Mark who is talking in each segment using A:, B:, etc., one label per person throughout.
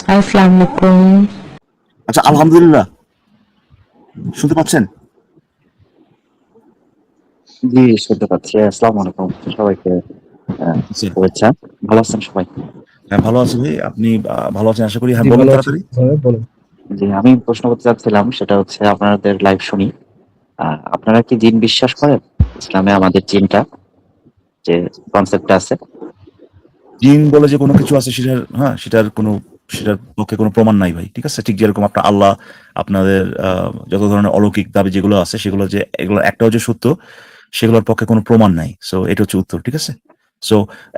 A: আসসালামু আলাইকুম।
B: আচ্ছা, আলহামদুলিল্লাহ। শুনতে পাচ্ছেন?
C: জি, শুনতে পাচ্ছি। আসসালামু আলাইকুম সবাইকে।
B: জি।
C: শুভেচ্ছা। ভালো আছেন সবাই?
B: হ্যাঁ, ভালো আছি ভাই। আপনি ভালো আছেন আশা করি। হ্যাঁ,
D: জি,
B: বলুন
D: ভালো আছি।
B: তাড়াতাড়ি।
D: হ্যাঁ, বলেন।
C: জি, আমি প্রশ্ন করতে চাচ্ছিলাম সেটা হচ্ছে আপনাদের লাইভ শুনি। আপনারা কি জিন বিশ্বাস করেন? ইসলামে আমাদের জিনটা যে কনসেপ্টটা আছে।
B: জিন বলে যে কোনো কিছু আছে সেটার পক্ষে কোনো প্রমাণ নাই ভাই। ঠিক আছে? ঠিক যেরকম আপনার আল্লাহ, আপনাদের যত ধরনের অলৌকিক দাবি যেগুলো আছে সেগুলো যে এগুলো একটাও যে সত্য সেগুলোর পক্ষে কোনো প্রমাণ নাই। সো এটা হচ্ছে উত্তর। ঠিক আছে? সো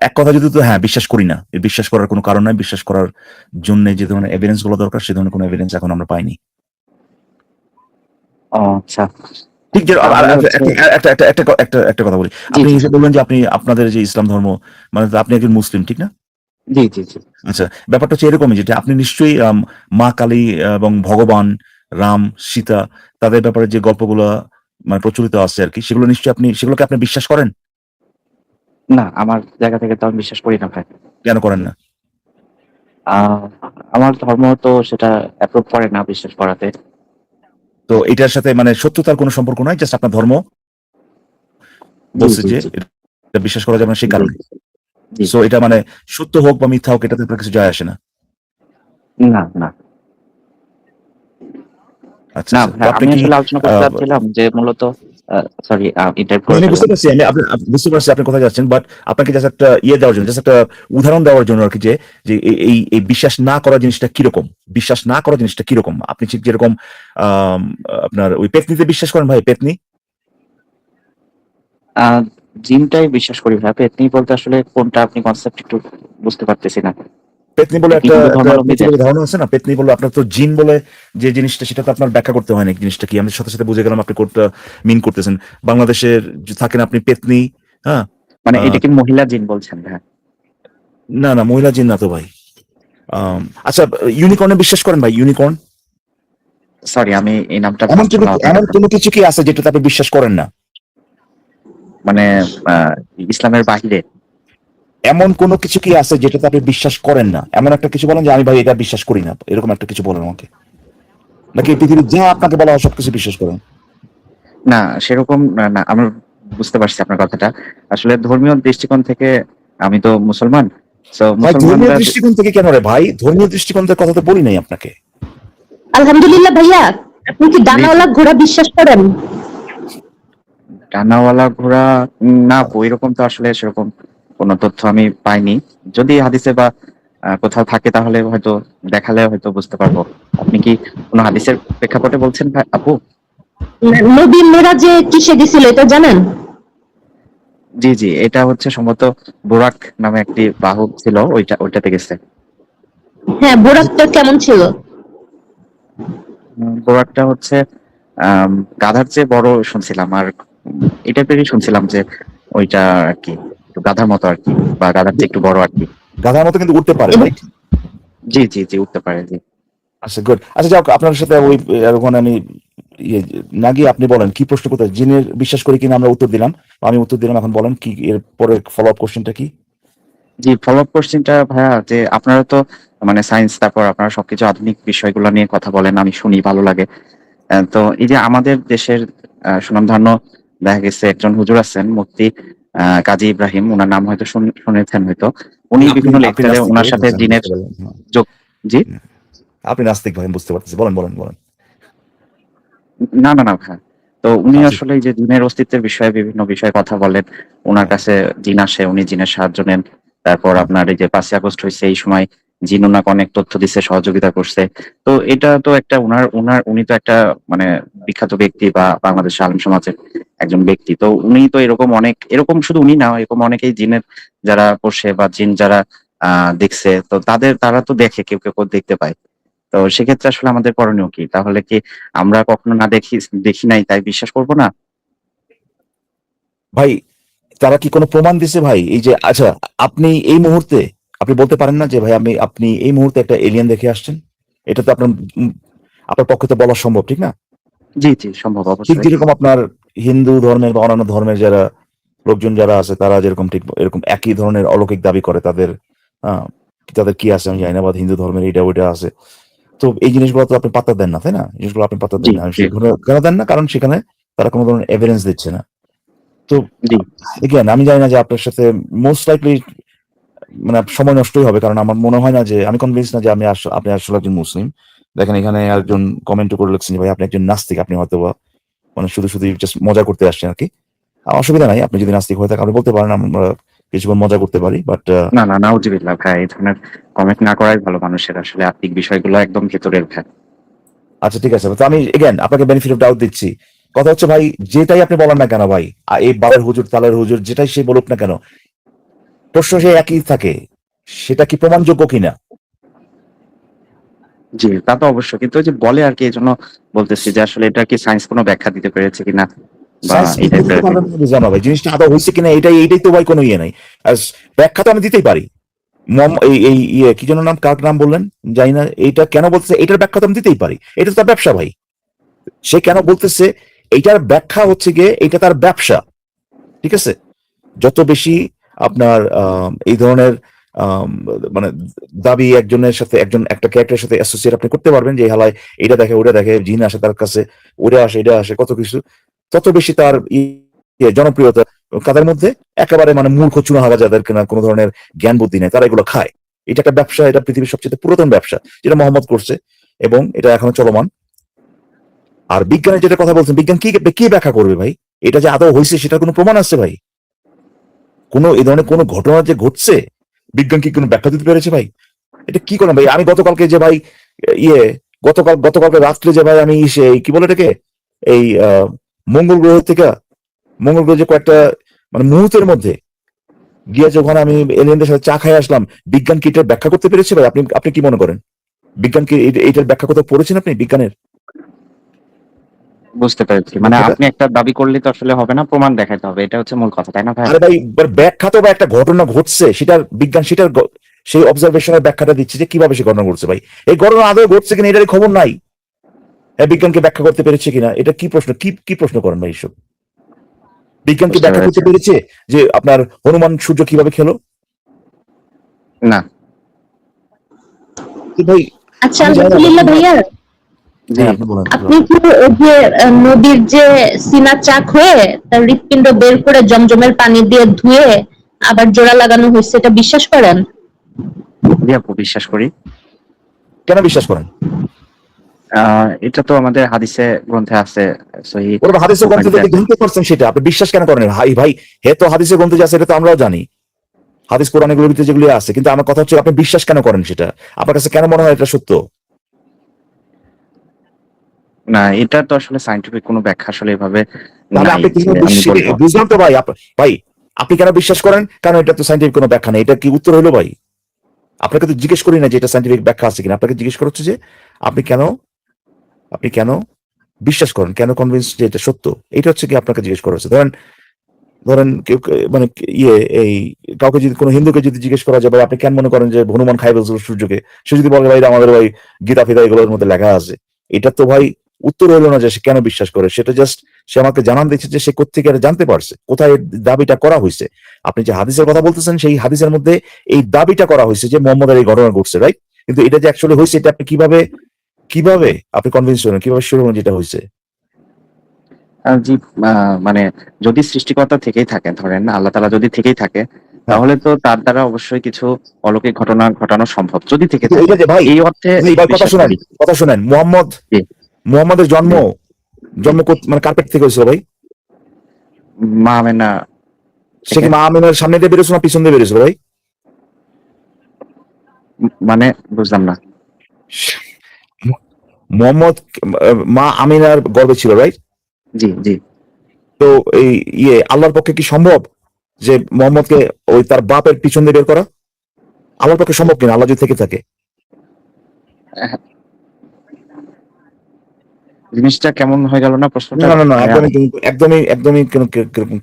B: এক কথা যদি তো হ্যাঁ, বিশ্বাস করি না। বিশ্বাস করার কোনো কারণ নাই। বিশ্বাস করার জন্যে যে ধরনের এভিডেন্স গুলো দরকার সে ধরনের কোনো এভিডেন্স এখন আমরা পাইনি।
C: ও আচ্ছা।
B: ঠিক যে
C: তাহলে হচ্ছে
B: একটা কথা বলি।
C: জি,
B: আপনি
C: জি,
B: এসে বললেন যে আপনি আপনাদের যে ইসলাম ধর্ম মানে তো আপনি একজন মুসলিম, ঠিক না?
C: জি, জি, জি।
B: আচ্ছা, ব্যাপারটা হচ্ছে এরকমই যেটা আপনি নিশ্চয়ই মা কালী এবং ভগবান, রাম, সীতা তাদের ব্যাপারে যে গল্পগুলা মানে প্রচলিত আছে আরকি সেগুলো নিশ্চয়ই সেগুলোকে আপনি বিশ্বাস করেন?
C: না, আমার জায়গা থেকে তো আমি বিশ্বাস করি না ভাই।
B: কেন করেন না?
C: আ আমার ধর্ম তো সেটা অ্যাপ্রুভ করে না বিশ্বাস করাতে।
B: তো এটার সাথে মানে সত্যতার কোনো সম্পর্ক নাই। জাস্ট আপনার ধর্ম
C: জি,
B: বলছে
C: জি,
B: যে
C: জি,
B: এটা বিশ্বাস করা যাবে না সেই
C: জি,
B: কারণে।
C: জি।
B: সো এটা মানে সত্য হোক বা মিথ্যা হোক এটাতে আপনার কিছু যায় আসে না।
C: না, না।
B: আচ্ছা,
C: না
B: আচ্ছা। তো
C: ভাই,
B: আপনি
C: আমি
B: কি
C: আসলে আলোচনা
B: আ
C: করতে চাচ্ছিলাম যে মূলত সরি ইন্টারাপ্ট
B: না,
C: করে
B: আমি বুঝতে
C: ফেললাম।
B: পারছি। বুঝতে পারছি আপনি কোথায় যাচ্ছেন। বাট আপনাকে জাস্ট একটা দেওয়ার জন্য, জাস্ট একটা উদাহরণ দেওয়ার জন্য আরকি যে, যে এই বিশ্বাস না করা জিনিসটা কিরকম? বিশ্বাস না করা জিনিসটা কিরকম? আপনি ঠিক যেরকম আম আপনার ওই পেত্নীতে বিশ্বাস করেন ভাই, পেত্নী?
C: আ জিনটাই বিশ্বাস করি ভাইয়া। পেত্নী বলতে আসলে কোনটা আপনি কনসেপ্ট একটু বুঝতে পারতেছি না।
B: পেত্নী বলে
C: এটা কি
B: একটা
C: হিন্দু
B: একটা
C: ধর্মাবলম্বীদের?
B: প্রচলিত ধারণা আছে না? পেত্নী বললে আপনার তো জিন বলে যে জিনিসটা সেটা তো আপনার ব্যাখ্যা করতে হয় না জিনিসটা কি। আমি সাথে, সাথে বুঝে গেলাম আপনি কোনটা মিন করতেছেন। বাংলাদেশের যে থাকেন আপনি পেত্নী, হ্যাঁ?
C: মানে
B: আ
C: এটা কি মহিলা জিন বলছেন ভাইয়া?
B: না, না মহিলা জিন না তো ভাই। আচ্ছা, ইউনিকর্ন এ বিশ্বাস করেন ভাই? ইউনিকর্ন?
C: সরি, আমি এই নামটা ফার্স্ট শোনা আপনার
B: এমন
C: কাছে।
B: কোনো কিছু কি আছে যেটাতে আপনি বিশ্বাস করেন না?
C: মানে আ ইসলামের বাহিরে।
B: এমন কোনো কিছু কি আছে যেটাতে আপনি বিশ্বাস করেন না? এমন একটা কিছু বলেন যে আমি ভাই এটা বিশ্বাস করি না। এরকম একটা কিছু বলেন আমাকে। নাকি এই পৃথিবীর যা আপনাকে বলা হয় সবকিছু বিশ্বাস করেন?
C: না, সেরকম না, না আমি বুঝতে পারছি আপনার কথাটা। আসলে ধর্মীয় দৃষ্টিকোণ থেকে আমি তো মুসলমান। সো
B: ভাই ধর্মীয়
C: মুসলমানরা
B: দৃষ্টিকোণ থেকে কেন রে ভাই? ধর্মীয় দৃষ্টিকোণ থেকে কথা তো বলি নাই আপনাকে।
A: আলহামদুলিল্লাহ ভাইয়া, আপনি কি
C: জি, জি।
A: ডানাওয়ালা ঘোড়া বিশ্বাস করেন?
C: ডানাওয়ালা ঘোড়া না আপু, এরকম তো আসলে সেরকম কোনো তথ্য আমি পাইনি। যদি হাদিসে বা কোথাও থাকে তাহলে হয়তো দেখালে হয়তো বুঝতে পারবো। আপনি কি কোনো হাদিসের প্রেক্ষাপটে বলছেন আপু?
A: নবী মেরাজে কিসে গেছিল এটা জানেন?
C: জি, জি। এটা হচ্ছে সম্ভবত বুরাক নামে একটি বাহক ছিল, ওইটাতে গেছে।
A: হ্যাঁ, বোরাকটা কেমন ছিল?
C: বুরাকটা হচ্ছে আম গাধার চেয়ে বড় শুনছিলাম। আর এই টাইপেরই শুনছিলাম যে ওইটা আরকি একটু গাধার মতো আরকি, বা গাধার চেয়ে একটু বড় আরকি।
B: গাধার মতো কিন্তু উঠতে পারে,
A: এবং
B: রাইট?
C: জি, জি, জি, উঠতে পারে। জি।
B: আচ্ছা, গুড। আচ্ছা যাক আপনার সাথে ওই ওখানে আমি ইয়ে না গিয়ে আপনি বলেন কি প্রশ্ন করতে জিনের বিশ্বাস করি কিনা আমরা উত্তর দিলাম। আমি উত্তর দিলাম। এখন বলেন কি এর পরে ফলো আপ কোশ্চেনটা কি?
C: জি, ফলো আপ কোয়েশ্চেনটা ভাইয়া, যে আপনারা তো মানে সায়েন্স, তারপর আপনারা সবকিছু আধুনিক বিষয়গুলো নিয়ে কথা বলেন, আমি শুনি, ভালো লাগে। তো এই যে আমাদের দেশের সুনামধন্য দেখা গেছে একজন হুজুর আছেন মুফতি কাজী ইব্রাহিম, উনার নাম হয়তো শুনেছেন হয়তো। উনি
B: আপনি
C: বিভিন্ন
B: আপনি
C: লেকচারে
B: নাস্তিক
C: উনার
B: ভাই?
C: সাথে
B: আচ্ছা, আমি
C: জিনের
B: বুঝতে পারলাম। হ্যাঁ।
C: যোগ। জি?
B: আপনি নাস্তিক ভাই, আমি বুঝতে পারতেছি। বলেন, বলেন, বলেন।
C: না, না, না ভাইয়া। তো উনি
B: আচ্ছা,
C: আসলে এই যে জিনের অস্তিত্বের বিষয়ে বিভিন্ন বিষয়ে কথা বলেন। উনার
B: হ্যাঁ,
C: কাছে জিন আসে, উনি জিনের সাহায্য নেন। তারপর
B: হ্যাঁ।
C: আপনার এই যে ৫ই আগস্ট হইছে এই সময় জিন উনাকে অনেক তথ্য দিছে, সহযোগিতা করছে। তো এটা তো একটা উনি তো একটা মানে বিখ্যাত ব্যক্তি বা বাংলাদেশের আলেম সমাজের একজন ব্যক্তি। তো উনি তো এরকম শুধু উনি না, এরকম অনেকেই জিনের যারা পোষে বা জিন যারা দেখছে, তো তারা তো দেখে, কেউ দেখতে পায়। তো সেক্ষেত্রে আসলে আমাদের করণীয় কি? তাহলে কি আমরা কখনো না দেখি নাই তাই বিশ্বাস করব না?
B: ভাই তারা কি কোনো প্রমাণ দিছে ভাই? এই যে আচ্ছা আপনি এই মুহূর্তে আপনি বলতে পারেন না যে ভাই আপনি এই মুহূর্তে একটা এলিয়েন দেখে আসছেন? এটা তো উম আপনার পক্ষে তো বলা সম্ভব, ঠিক না?
C: জি, জি, সম্ভব
B: ঠিক
C: অবশ্যই।
B: যেরকম আপনার হিন্দু ধর্মের বা অন্যান্য ধর্মের লোকজন যারা আছে তারা যেরকম ঠিক এরকম একই ধরনের অলৌকিক দাবি করে তাদের আ তাদের কি আছে আমি জানি না, বা হিন্দু ধর্মের এটা ওইটা আছে। তো এই জিনিসগুলো তো আপনি পাত্তা দেন না, তাই না? এই জিনিসগুলো আপনি পাত্তা
C: জি
B: দেন না।
C: জি
B: কেন দেন না? কারণ সেখানে তারা কোনো ধরনের এভিডেন্স দিচ্ছে না। তো
C: জি
B: এগেন আমি জানি না যে আপনার সাথে মোস্ট লাইকলি মানে সময় নষ্টই হবে, কারণ আমার মনে হয় না যে, আমি কনভিন্স না যে আপনি আসলে একজন মুসলিম। দেখেন এখানে একজন কমেন্ট করে লিখছেন যে ভাই আপনি একজন নাস্তিক, আপনি হয়তো বা মানে শুধু শুধু জাস্ট মজা করতে আসছেন আর কি। অসুবিধা নাই, আপনি যদি নাস্তিক হয়ে থাকেন আপনি বলতে পারেন, আমরা কিছুক্ষণ মজা করতে পারি, বাট
C: না না, নাউজুবিল্লাহ ভাই, এই ধরনের কমেন্ট না করাই ভালো। মানুষের আসলে আত্মিক বিষয়গুলো একদম ভেতরের ভাই।
B: আচ্ছা ঠিক আছে। তো আমি এগেন আপনাকে বেনিফিট অফ ডাউট দিচ্ছি। কথা হচ্ছে ভাই, যেটাই আপনি বলেন না কেন ভাই, এই বালের হুজুর তালের হুজুর যেটাই সে বলুক না কেন, প্রশ্ন সে একই থাকে, সেটা কি প্রমাণযোগ্য কিনা?
C: জি, তা তো অবশ্যই, কিন্তু ওই যে বলে আর কি, এই জন্য বলতেছি যে আসলে এটা কি সায়েন্স কোনো ব্যাখ্যা দিতে পেরেছে কিনা, বা
B: সায়েন্স
C: এই
B: ব্যাখ্যা
C: টাইপের
B: দিতে
C: আর কি।
B: পারবেন না বুঝলাম না ভাই, জিনিসটা আদৌ হয়েছে কিনা এইটাই তো ভাই কোনো ইয়ে নাই। আর ব্যাখ্যা তো আমি দিতেই পারি। এই এই ইয়ে কি যেন নাম, কার নাম বললেন জানি না, এইটা কেন বলতেছে এটার ব্যাখ্যা তো আমি দিতেই পারি। এটা তো তার ব্যবসা ভাই, সে কেন বলতেছে এইটার ব্যাখ্যা হচ্ছে গিয়ে এটা তার ব্যবসা, ঠিক আছে? যত বেশি আপনার এই ধরনের আম, মানে দাবি একজনের সাথে, একটা ক্যারেক্টারের সাথে অ্যাসোসিয়েট আপনি করতে পারবেন, যে এই হালায় এটা দেখে ওটা দেখে, জিন আসে তার কাছে, ওটা আসে এটা আসে, কত কিছু, তত বেশি তার জনপ্রিয়তা। তাদের মধ্যে একেবারে মানে মূর্খ চুনাহারা যাদের কিনা কোনো ধরনের জ্ঞান বুদ্ধি নেই, তারা এগুলো খায়। এটা একটা ব্যবসা, এটা পৃথিবীর সবচেয়ে পুরাতন ব্যবসা, যেটা মোহাম্মদ করছে, এবং এটা এখনো চলমান। আর বিজ্ঞানের যেটা কথা বলছেন, বিজ্ঞান কি কি ব্যাখ্যা করবে ভাই? এটা যে আদৌ হয়েছে সেটা কোনো প্রমাণ আছে ভাই? কোনো এই ধরনের কোনো ঘটনা যে ঘটছে, বিজ্ঞান কি কোনো ব্যাখ্যা দিতে পেরেছে ভাই? এটা কি করলাম ভাই আমি গতকালকে যে ভাই, ইয়ে গতকালকে রাত্রে যে ভাই আমি কি বলে এটাকে, এই মঙ্গল গ্রহ থেকে, মঙ্গল গ্রহে যে কয়েকটা মানে মুহূর্তের মধ্যে গিয়ে যখন আমি এলিয়েনদের সাথে চা খাই আসলাম, বিজ্ঞান কি এটার ব্যাখ্যা করতে পেরেছে ভাই? আপনি আপনি কি মনে করেন? বিজ্ঞান কি এইটার ব্যাখ্যা কোথাও পড়েছেন আপনি বিজ্ঞানের
C: বুঝতে পেরেছি, মানে
B: ব্যাখ্যাটা?
C: আপনি একটা দাবি করলে তো আসলে হবে না, প্রমাণ দেখাতে হবে, এটা হচ্ছে মূল কথা, তাই না ভাই?
B: আরে ভাই ব্যাখ্যা তো বা একটা ঘটনা ঘটছে, সেটার বিজ্ঞান সেই অবজারভেশনের ব্যাখ্যাটা দিচ্ছে যে কিভাবে সে ঘটনা ঘটছে ভাই। এই ঘটনা আদৌ ঘটছে কিনা এটার খবর নাই, হ্যাঁ বিজ্ঞানকে ব্যাখ্যা করতে পেরেছে কিনা, এটা কি প্রশ্ন, কি প্রশ্ন করেন ভাই এসব? বিজ্ঞানকে
C: বুঝতে
B: ব্যাখ্যা করতে
C: পেরেছি।
B: পেরেছে যে আপনার হনুমান সূর্য কিভাবে খেলো?
C: না।
B: তো ভাই
A: আচ্ছা
B: আমি জানি না
A: আলহামদুলিল্লাহ ভাইয়া,
C: জি।
B: হ্যাঁ আপনি বলেন।
A: আপনি কি ওই যে নদীর যে সিনা চাক হয়ে তার হৃৎপিণ্ড বের করে জমজমের পানি দিয়ে ধুয়ে আবার জোড়া লাগানো হয়েছে, এটা বিশ্বাস করেন?
C: জি আপু, বিশ্বাস করি।
B: কেন বিশ্বাস করেন?
C: এটা তো আমাদের হাদিসে গ্রন্থে আছে, সহিহ
B: ওরা হাদিসের গ্রন্থ
C: বুখারীতে
B: থেকে
C: আছে।
B: জানতে পারছেন, সেটা আপনি বিশ্বাস কেন করেন ভাই? ভাই হে তো হাদিসের গ্রন্থে যে আছে এটা তো আমরাও জানি, হাদিস কোরআন এগুলোর ভিতরে যেগুলো আছে, কিন্তু আমার কথা হচ্ছে আপনি বিশ্বাস কেন করেন সেটা? আপনার কাছে কেন মনে হয় এটা সত্য?
C: না, এটা তো আসলে সায়েন্টিফিক কোনো ব্যাখ্যা আসলে এভাবে
B: তাহলে
C: নাই
B: আপনি
C: যে
B: কিভাবে
C: আমি বলবো।
B: বুঝলাম তো ভাই, ভাই আপনি কেন বিশ্বাস করেন? কারণ এটা তো সাইন্টিফিক কোনো ব্যাখ্যা নেই, এটা কি উত্তর হলো ভাই? আপনাকে তো জিজ্ঞেস করি না যে এটা সাইন্টিফিক ব্যাখ্যা আছে কিনা, আপনাকে জিজ্ঞেস করা হচ্ছে যে আপনি কেন আপনি কেন বিশ্বাস করেন, কেন কনভিন্স যে এটা সত্য, এটা হচ্ছে কি আপনাকে জিজ্ঞেস করা হচ্ছে। ধরেন ধরেন মানে এই কাউকে যদি, কোনো হিন্দুকে যদি জিজ্ঞেস করা যায় ভাই আপনি কেন মনে করেন যে হনুমান খাই বলছিল সূর্যকে, সে যদি বলে ভাই আমাদের ভাই গীতা ফিতা এগুলোর মধ্যে লেখা আছে, এটা তো ভাই উত্তর হলো না যে সে কেন বিশ্বাস করে। সেটা জাস্ট সে আমাকে জানান দিচ্ছে যে সে কোত্থেকে এটা জানতে পারছে, কোথায় দাবিটা করা হয়েছে। আপনি যে হাদিসের কথা বলতেছেন সেই হাদিসের মধ্যে এই দাবিটা করা হয়েছে যে মোহাম্মদের এই ঘটনা ঘটছে, রাইট? কিন্তু এটা যে অ্যাকচুয়ালি হয়েছে এটা আপনি কিভাবে কিভাবে আপনি কনভিন্স হলেন, কিভাবে শিওর হলেন যেটা হয়েছে?
C: জি, মানে যদি সৃষ্টিকর্তা থেকেই থাকেন, ধরেন আল্লাহ তাআলা যদি থেকেই থাকে,
B: হ্যাঁ,
C: তাহলে তো তার দ্বারা অবশ্যই কিছু অলৌকিক ঘটনা ঘটানো সম্ভব, যদি থেকে
B: কিন্তু
C: থাকে।
B: ওইটা যে ভাই,
C: এই অর্থে
B: ভাই ভাই
C: বিশ্বাস করি।
B: কথা শুনেন,
C: জি
B: মুহাম্মদের জন্ম
C: জি জি।
B: জন্ম মানে কার পেট থেকে হয়েছিল ভাই?
C: মা আমেনা
B: সে
C: থেকে।
B: কি মা আমিনার সামনে দিয়ে বেরোছিল না পিছন দিয়ে বেরোছিল ভাই?
C: মানে বুঝলাম না।
B: মোহাম্মদ মা আমিনার গর্ভে ছিল, রাইট?
C: জি জি।
B: তো এই আল্লাহর পক্ষে কি সম্ভব যে মোহাম্মদকে ওই তার বাপের পিছন দিয়ে বের করা? আল্লাহর পক্ষে সম্ভব কিনা, আল্লাহ যদি থেকে থাকে?
C: আহ, জিনিসটা কেমন হয়ে গেল না প্রশ্নটা?
B: না না না,
C: মানে
B: একদমই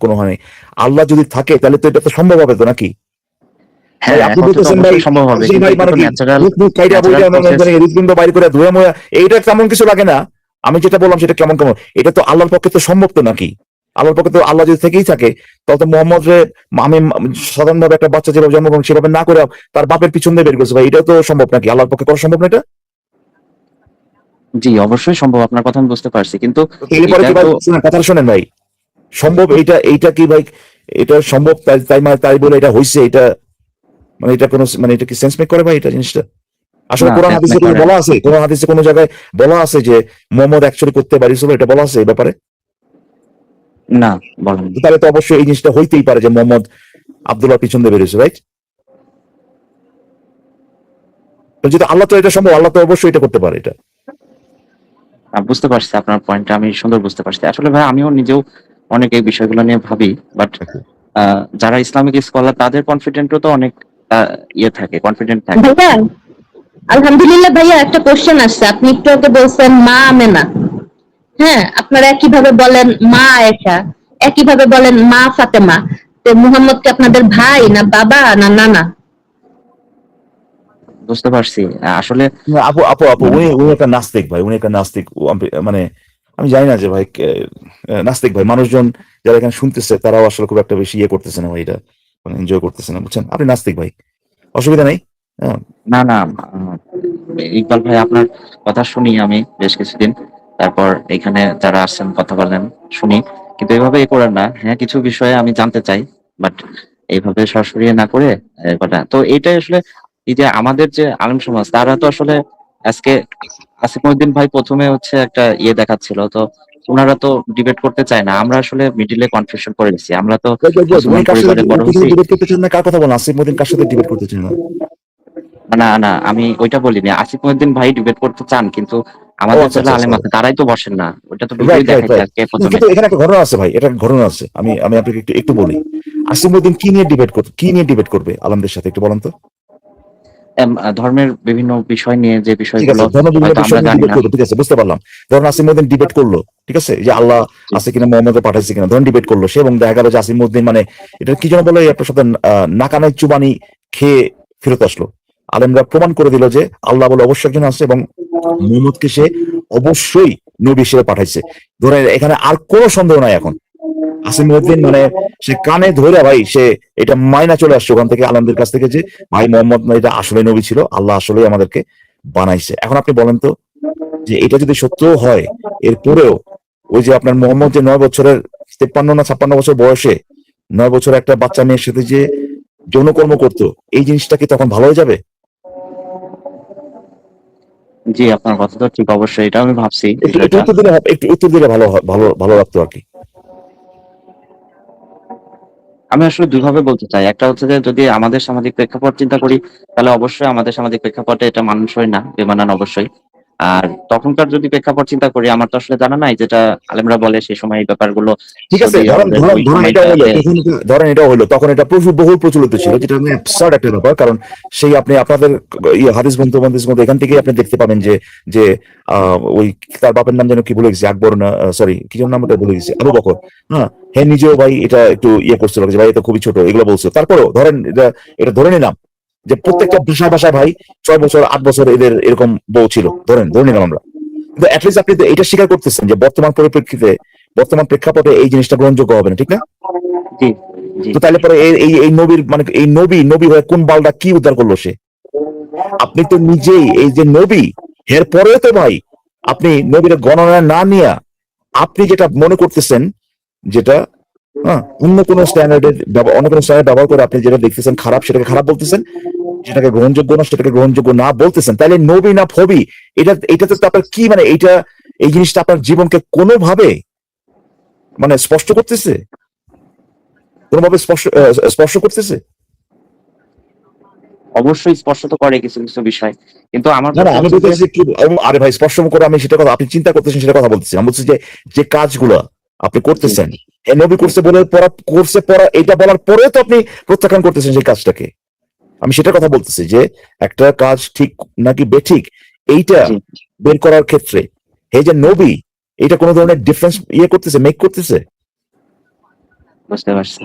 B: কোনো হয় নাই। আল্লাহ যদি থাকে তাহলে তো এটা তো সম্ভব হবে তো, নাকি ভাই?
C: হ্যাঁ,
B: আপনি
C: একত্রে তো
B: বলতেছেন ভাই
C: অবশ্যই সম্ভব হবে,
B: যে
C: কিন্তু
B: ভাই
C: এটা
B: মানে
C: তো
B: কি
C: ন্যাচারাল
B: কাইটা
C: ন্যাচারাল
B: বইটা
C: প্রসেস।
B: হৃদপিণ্ড বাইর করে ধুয়ে মুয়ে, এইটা তেমন কিছু লাগে না। আমি যেটা বললাম সেটা কেমন কেমন, এটা তো আল্লাহর পক্ষে তো সম্ভব তো, নাকি? আল্লাহর পক্ষে তো আল্লাহ যদি থেকেই থাকে, তাহলে তো মোহাম্মদ রে আমি সাধারণভাবে একটা বাচ্চা যেভাবে জন্মগ্রহণ সেভাবে না করে তার বাপের পিছন দিয়ে বের করছে ভাই, এটাও তো সম্ভব নাকি? আল্লাহর পক্ষে করা সম্ভব না এটা?
C: জি, অবশ্যই সম্ভব, আপনার কথা আমি বুঝতে পারছি, কিন্তু
B: তো এরপরে
C: এটা
B: কি ভাই,
C: তো
B: শুনেন কথাটা শোনেন ভাই, সম্ভব এইটা কি ভাই, এটা সম্ভব তাই তাই মানে তাই বলে এটা হয়েছে, এটা মানে এটা কোনো মানে এটা কি সেন্স মেক করে ভাই এটা জিনিসটা? আসলে
C: না,
B: কোরআন
C: সেন্স
B: হাদিসে
C: মেক
B: কোনো
C: করে না।
B: বলা আছে, কোরআন হাদিসে কোনো জায়গায় বলা আছে যে মোহাম্মদ অ্যাকচুয়ালি করতে পারিছিল, এটা বলা আছে এই ব্যাপারে?
C: না, বলেন।
B: তো তাহলে তো অবশ্যই এই জিনিসটা হইতেই পারে যে মোহাম্মদ আব্দুল্লাহ পিছন দিয়ে বেরিয়েছে, রাইট? তো যদি আল্লাহ তো এটা সম্ভব, আল্লাহ তো অবশ্যই এটা করতে পারে এটা।
C: বুঝতে পারছি আপনার পয়েন্টটা, আমি সুন্দর বুঝতে পারছি। আসলে ভাই আমিও নিজেও অনেক এই বিষয়গুলো নিয়ে ভাবি, বাট যারা ইসলামিক স্কলার তাদের কনফিডেন্টও তো অনেক কনফিডেন্ট থাকে।
A: ভাইয়া, আলহামদুলিল্লাহ ভাইয়া, একটা কোশ্চেন আসছে। আপনি একটু আগে বলছেন মা আমেনা, হ্যাঁ, আপনারা একইভাবে বলেন মা আয়েশা, একইভাবে বলেন মা ফাতেমা। তো মুহাম্মদ কি আপনাদের ভাই না বাবা না নানা?
C: বুঝতে পারছি। আসলে
B: না, আপু আপু আপু
C: মানে
B: উনি উনি একটা নাস্তিক ভাই, উনি একটা নাস্তিক। মানে আমি জানি না যে ভাই নাস্তিক ভাই, মানুষজন যারা এখানে শুনতেছে তারাও আসলে খুব একটা বেশি ইয়ে করতেছে না ভাই, এটা মানে এনজয় করতেছে না, বুঝছেন? আপনি নাস্তিক ভাই, অসুবিধা নেই। হ্যাঁ,
C: না, না, ইকবাল ভাই আপনার কথা শুনি আমি বেশ কিছুদিন, তারপর এখানে যারা আসছেন কথা বলেন শুনি, কিন্তু এভাবে করেন না। হ্যাঁ, কিছু বিষয়ে আমি জানতে চাই, বাট এইভাবে সরাসরি না করে কথা তো এইটাই আসলে, এই যে আমাদের যে আলেম সমাজ তারা তো আসলে আজকে আসিফ মহিউদ্দিন ভাই প্রথমে হচ্ছে একটা দেখাচ্ছিল, তো ওনারা তো ডিবেট করতে চায় না। আমরা আসলে মিডিলে কনফিউশন করে গেছি, আমরা তো
B: উনি
C: মুসলমান
B: কার সাথে
C: পরিবারে বড় হয়েছি।
B: ডিবেট করতে চান না, কার কথা বলেন? আসিফ মতিন কার সাথে ডিবেট করতে চান না?
C: না, না, আমি ওইটা বলিনি। আসিফ মহিউদ্দিন ভাই ডিবেট করতে চান, কিন্তু
B: ও
C: আমাদের
B: আচ্ছা
C: যারা
B: আচ্ছা
C: আলেম
B: আচ্ছা,
C: আছে তারাই তো বসেন না। ওইটা তো ভিডিওই
B: রাইট রাইট
C: দেখাইছে
B: রাইট।
C: আজকে প্রথমে।
B: কিন্তু এখানে একটা ঘটনা আছে ভাই, এটা একটা ঘটনা আছে, আমি আমি আপনাকে একটু একটু বলি। আসিমউদ্দিন কি নিয়ে ডিবেট করবে আলমদের সাথে, একটু বলেন তো।
C: ধর্মের বিভিন্ন বিষয় নিয়ে, যে
B: ঠিক
C: বিষয়গুলো
B: আছে, ধর্ম বিভিন্ন
C: হয়তো
B: বিষয়
C: আমরা
B: নিয়ে
C: জানি
B: ডিবেট
C: না।
B: করবে, ঠিক আছে, বুঝতে পারলাম। ধরুন আসিমউদ্দিন ডিবেট করলো, ঠিক আছে, যে আল্লাহ
C: জি,
B: আছে কিনা, মোহাম্মদ পাঠাইছে কিনা, ধরুন ডিবেট করলো সে, এবং দেখা গেল যে আসিমউদ্দিন মানে এটা কি যেন বলে, আপনার সাথে নাকানের চুবানি খেয়ে ফেরত আসলো। আলেমরা প্রমাণ করে দিল যে আল্লাহ বলে অবশ্যই একজন আছে, এবং মুহাম্মদকে সে অবশ্যই নবী হিসেবে পাঠাইছে। ধরে এখানে আর কোনো সন্দেহ নাই এখন। আসিমউদ্দিন মানে সে কানে ধরে ভাই, সে এটা মাইনা চলে আসছে ওখান থেকে আলমদের কাছ থেকে, যে ভাই মোহাম্মদ না এটা আসলে নবী ছিল, আল্লাহ আসলে আমাদেরকে বানাইছে। এখন আপনি বলেন তো, যে এটা যদি সত্য হয়, এরপরেও ওই যে আপনার মোহাম্মদ যে 9 বছরের 53 না 56 বছর বয়সে 9 বছরের একটা বাচ্চা মেয়ের সাথে যে যৌনকর্ম করতো, এই জিনিসটা কি তখন ভালো হয়ে যাবে?
C: জি, আপনার কথা তো ঠিক, অবশ্যই এটা আমি ভাবছি
B: একটু একটু
C: বিষয়টা।
B: উত্তর দিলে একটু উত্তর দিলে ভালো ভালো ভালো লাগতো আর কি।
C: আমি আসলে দুইভাবে বলতে চাই। একটা হচ্ছে যে যদি আমাদের সামাজিক প্রেক্ষাপট চিন্তা করি, তাহলে অবশ্যই আমাদের সামাজিক প্রেক্ষাপটে এটা মানানসই না, বেমানান অবশ্যই। আর তখনকার যদি প্রেক্ষাপট চিন্তা করি, আমার তো আসলে জানা নাই যেটা আলেমরা বলে সেই সময় এই ব্যাপারগুলো
B: ঠিক আছে,
C: সৌদি
B: ধরেন
C: আরবের
B: ধরেন
C: ওই
B: ধরেন এটাও হলো,
C: সময়টাতে।
B: ধরেন এটাও হলো, তখন এটা প্রচুর বহুল প্রচলিত ছিল, যেটা মানে absurd একটা ব্যাপার। কারণ সেই আপনি আপনাদের হাদিস গ্রন্থ মধ্যে এখান থেকে আপনি দেখতে পাবেন যে যে ওই তার বাপের নাম যেন কি ভুলে গেছি, আকবর না, সরি কি যেন নামটা ভুলে গেছি, আবু বকর। হ্যাঁ, হ্যাঁ, নিজেও ভাই এটা একটু করছিল যে ভাই এটা খুবই ছোট, এগুলো বলছে। তারপরেও ধরেন এটা এটা ধরে নিলাম যে প্রত্যেকটা ভাষায় ভাষায় ভাই 6 বছর 8 বছর এদের এরকম বউ ছিল, ধরে নিলাম আমরা। কিন্তু অ্যাটলিস্ট আপনি তো এটা স্বীকার করতেছেন যে বর্তমান পরিপ্রেক্ষিতে, বর্তমান প্রেক্ষাপটে এই জিনিসটা গ্রহণযোগ্য হবে না, ঠিক না?
C: জি, জি,
B: তো তাহলে পরে এই এই এই নবীর মানে এই নবী হয়ে কোন বালটা কি উদ্ধার করলো সে? আপনি তো নিজেই এই যে নবী, এর পরেও তো ভাই আপনি নবীর গণনা না নিয়ে আপনি যেটা মনে করতেছেন, যেটা হ্যাঁ অন্য কোনো স্ট্যান্ডার্ডের অন্য কোনো স্ট্যান্ডার্ড ব্যবহার করে আপনি যেটা দেখতেছেন খারাপ, সেটাকে খারাপ বলতেছেন, যেটাকে গ্রহণযোগ্য না সেটাকে গ্রহণযোগ্য না বলতেছেন। তাহলে নবী না ফবি, এটাতে তো আপনার কি মানে এইটা, এই জিনিসটা আপনার জীবনকে কোনোভাবে মানে স্পষ্ট করতেছে, কোনোভাবে স্পর্শ করতেছে?
C: অবশ্যই স্পষ্ট তো করে কিছু কিছু বিষয়, কিন্তু আমার
B: না না,
C: কথা
B: আমি
C: হচ্ছে যে
B: বলতেছি কি, আরে ভাই স্পর্শ করে আমি সেটা কথা, আপনি চিন্তা করতেছেন সেটা কথা বলতেছি। আমি বলছি যে যে কাজগুলো আপনি
C: জি,
B: করতেছেন, এ নবী করছে বলে পড়া এটা বলার পরে তো আপনি প্রত্যাখ্যান করতেছেন সেই কাজটাকে। আমি সেটার কথা বলতেছি যে একটা কাজ ঠিক নাকি বেঠিক, এইটা
C: জি,
B: বের করার ক্ষেত্রে এই যে নবী, এটা কোনো ধরনের ডিফারেন্স করতেছে, মেক করতেছে?
C: বুঝতে পারছি।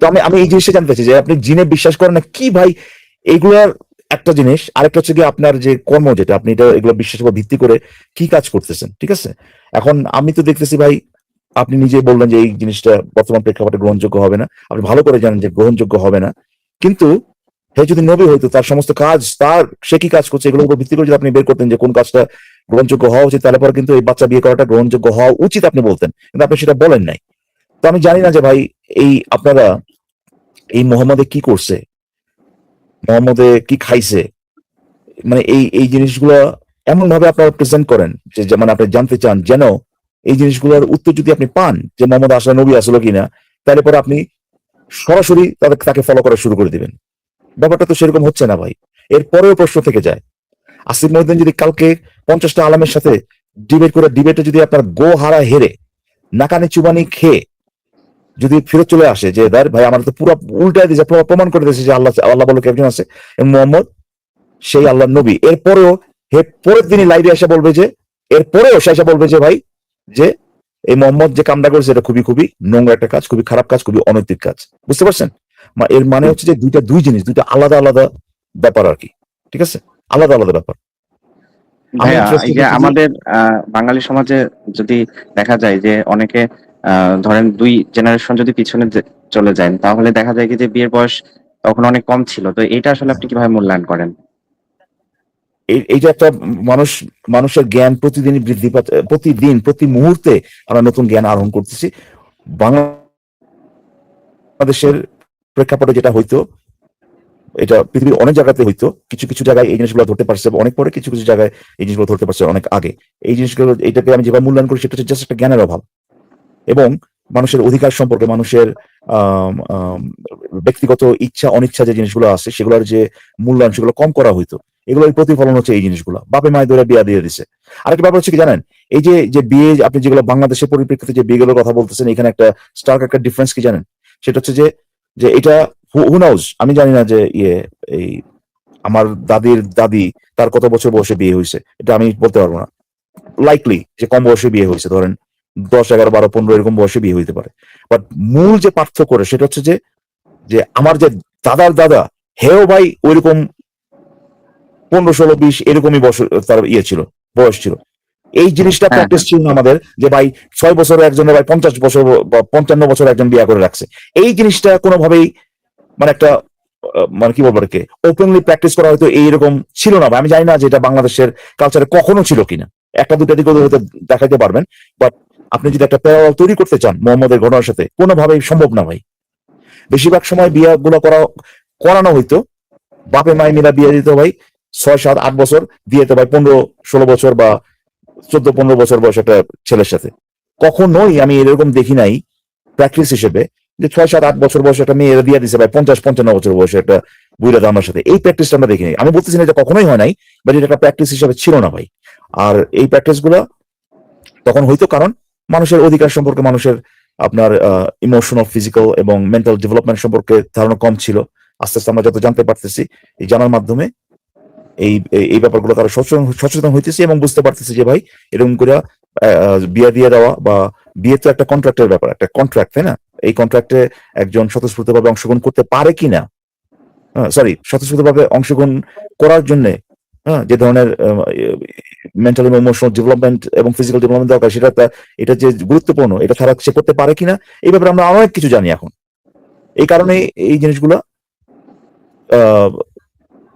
B: তো আমি এই জিনিসটা জানতে চাচ্ছি যে আপনি জিনে বিশ্বাস করেন না কি ভাই, এইগুলার একটা জিনিস। আরেকটা হচ্ছে কি আপনার যে কর্ম, যেটা আপনি এটা এগুলো বিশ্বাসের উপর ভিত্তি করে কি কাজ করতেছেন, ঠিক আছে? এখন আমি তো দেখতেছি ভাই আপনি নিজেই বললেন যে এই জিনিসটা বর্তমান প্রেক্ষাপটে গ্রহণযোগ্য হবে না, আপনি ভালো করে জানেন যে গ্রহণযোগ্য হবে না, কিন্তু হে যদি নবী হইতো তার সমস্ত কাজ, তার সে কি কাজ করছে এগুলোর উপর ভিত্তি করে যদি আপনি বের করতেন যে কোন কাজটা গ্রহণযোগ্য হওয়া উচিত, তাহলে পরে কিন্তু এই বাচ্চা বিয়ে করাটা গ্রহণযোগ্য হওয়া উচিত আপনি বলতেন, কিন্তু আপনি সেটা বলেন নাই। তো আমি জানি না যে ভাই এই আপনারা এই মোহাম্মদে কি করছে, মোহাম্মদে কি খাইছে, মানে এই এই জিনিসগুলো এমন ভাবে আপনারা প্রেজেন্ট করেন যে মানে আপনি জানতে চান যেন এই জিনিসগুলোর উত্তর যদি আপনি পান যে মোহাম্মদ আসলে নবী আসলো কিনা, তাহলে পরে আপনি সরাসরি তাকে ফলো করা শুরু করে দিবেন। ব্যাপারটা তো সেরকম হচ্ছে না ভাই। এরপরেও প্রশ্ন থেকে যায়, আসিফ মহিউদ্দিন যদি কালকে 50টা আলেমের সাথে ডিবেট করে, ডিবেটে যদি আপনার গো হারা হেরে নাকানি চুবানি খেয়ে যদি ফিরে চলে আসে যে ভাই আমার তো পুরো উল্টায় দিয়েছে, প্রমাণ করে দিয়েছে যে আল্লাহ আল্লাহ বলে একজন আছে এবং মোহাম্মদ সেই আল্লাহর নবী, এরপরেও হে পরের দিনই লাইভে এসে বলবে যে, এরপরেও সে এসে বলবে যে ভাই যে এই মোহাম্মদ যে কামটা করেছে এটা খুবই খুবই নোংরা একটা কাজ, খুবই খারাপ কাজ, খুবই অনৈতিক কাজ। বুঝতে পারছেন? এর মানে হচ্ছে যে দুই জিনিস, দুইটা আলাদা আলাদা ব্যাপার আর কি। ঠিক আছে, আলাদা আলাদা ব্যাপার। আমি
C: ভাইয়া এই
B: ইন্টারেস্টেড
C: যে
B: হচ্ছে যে
C: আমাদের বাঙালি সমাজে যদি দেখা যায় যে অনেকে ধরেন 2 জেনারেশন যদি পিছনে চলে যায়, তাহলে দেখা যায় কি যে বিয়ের বয়স তখন অনেক কম ছিল। তো এটা আসলে আপনি কিভাবে মূল্যায়ন করেন?
B: এইটা একটা মানুষ, মানুষের জ্ঞান প্রতিদিনই বৃদ্ধি পাচ্ছে, প্রতিদিন প্রতি মুহূর্তে আমরা নতুন জ্ঞান আহরণ করতেছি। বাংলাদেশের প্রেক্ষাপটে যেটা হইতো, এটা পৃথিবীর অনেক জায়গাতে হইতো, কিছু কিছু জায়গায় এই জিনিসগুলো ধরতে পারছে অনেক পরে, কিছু কিছু জায়গায় এই জিনিসগুলো ধরতে পারছে অনেক আগে। এই জিনিসগুলো, এইটাকে আমি যেভাবে মূল্যায়ন করি সেটা হচ্ছে জাস্ট একটা জ্ঞানের অভাব, এবং মানুষের অধিকার সম্পর্কে, মানুষের ব্যক্তিগত ইচ্ছা অনিচ্ছা যে জিনিসগুলো আছে সেগুলোর যে মূল্যায়ন সেগুলো কম করা হইতো। এগুলোর প্রতিফলন হচ্ছে এই জিনিসগুলো, বাপে মায়ের ধরে বিয়া দিয়ে দিছে। আরেকটা ব্যাপার হচ্ছে কি জানেন, এই যে যে বিয়ে আপনি যেগুলো বাংলাদেশের পরিপ্রেক্ষিতে যে বিয়েগুলোর কথা বলতেছেন, এখানে একটা স্টার্ক একটা ডিফারেন্স কি জানেন, সেটা হচ্ছে যে যে এটা হু নাউজ, আমি জানি না যে এই আমার দাদির দাদি তার কত বছর বয়সে বিয়ে হয়েছে, এটা আমি বলতে পারবো না। লাইকলি যে কম বয়সে বিয়ে হয়েছে, ধরেন 10, 11, 12, 15 এরকম বয়সে বিয়ে হইতে পারে। বাট মূল যে পার্থক্য করে সেটা হচ্ছে যে যে আমার যে দাদার দাদা, হেও ভাই ওইরকম 15, 16, 20 এরকমই বছর তার ছিল, বয়স ছিল। এই জিনিসটা
C: হ্যাঁ,
B: প্র্যাকটিস ছিল না আমাদের, যে ভাই 6 বছরে একজনের ভাই 50 বছর বা 55 বছর একজন বিয়ে করে রাখছে। এই জিনিসটা কোনোভাবেই মানে একটা মানে কি বলবো এটাকে, ওপেনলি প্র্যাকটিস করা হয়তো এইরকম ছিল না ভাই। আমি জানি না যে এটা বাংলাদেশের কালচারে কখনো ছিল কিনা, একটা দুটা দিকে হয়তো দেখাইতে পারবেন, বাট আপনি যদি একটা প্যারালাল তৈরি করতে চান মোহাম্মদের ঘটনার সাথে, কোনোভাবেই সম্ভব না ভাই। বেশিরভাগ সময় বিয়েগুলো করানো হইতো, বাপে মায়ে মিলা বিয়ে দিত ভাই 6, 7, 8 বছর দিয়ে তো ভাই 15, 16 বছর বা 14, 15 বছর বয়স একটা ছেলের সাথে। কখনোই আমি এরকম দেখি নাই প্র্যাকটিস হিসেবে যে 6, 7, 8 বছর বয়সে একটা মেয়ে দিয়ে দিছে ভাই 50, 55 বছর বয়সে একটা বুড়া দামার সাথে। এই প্র্যাকটিসটা আমরা দেখিনি। আমি বলতেছি না যে কখনোই হয় নাই, বাট এটা একটা প্র্যাকটিস হিসেবে ছিল না ভাই। আর এই প্র্যাকটিস গুলা তখন হইতো কারণ মানুষের অধিকার সম্পর্কে, মানুষের আপনার ইমোশনাল, ফিজিক্যাল এবং মেন্টাল ডেভেলপমেন্ট সম্পর্কে ধারণা কম ছিল। আস্তে আস্তে আমরা যত জানতে পারতেছি, এই জানার মাধ্যমে এই এই ব্যাপারগুলো তারা সচেতন হইতেছি এবং বুঝতে পারতেছি যে ভাই এরকম করে বিয়ে দিয়ে দেওয়া, বা বিয়ে তো একটা কন্ট্রাক্টের ব্যাপার, একটা কন্ট্রাক্ট, তাই না? এই কন্ট্রাক্টে একজন স্বতঃস্ফূর্তভাবে অংশগ্রহণ করতে পারে কিনা, স্বতঃস্ফূর্তভাবে অংশগ্রহণ করার জন্য যে ধরনের মেন্টাল এবং ইমোশনাল ডেভেলপমেন্ট এবং ফিজিক্যাল ডেভেলপমেন্ট দরকার, এটা যে গুরুত্বপূর্ণ, এটা ছাড়া সে করতে পারে কিনা, এই ব্যাপারে আমরা অনেক কিছু জানি এখন। এই কারণে এই জিনিসগুলো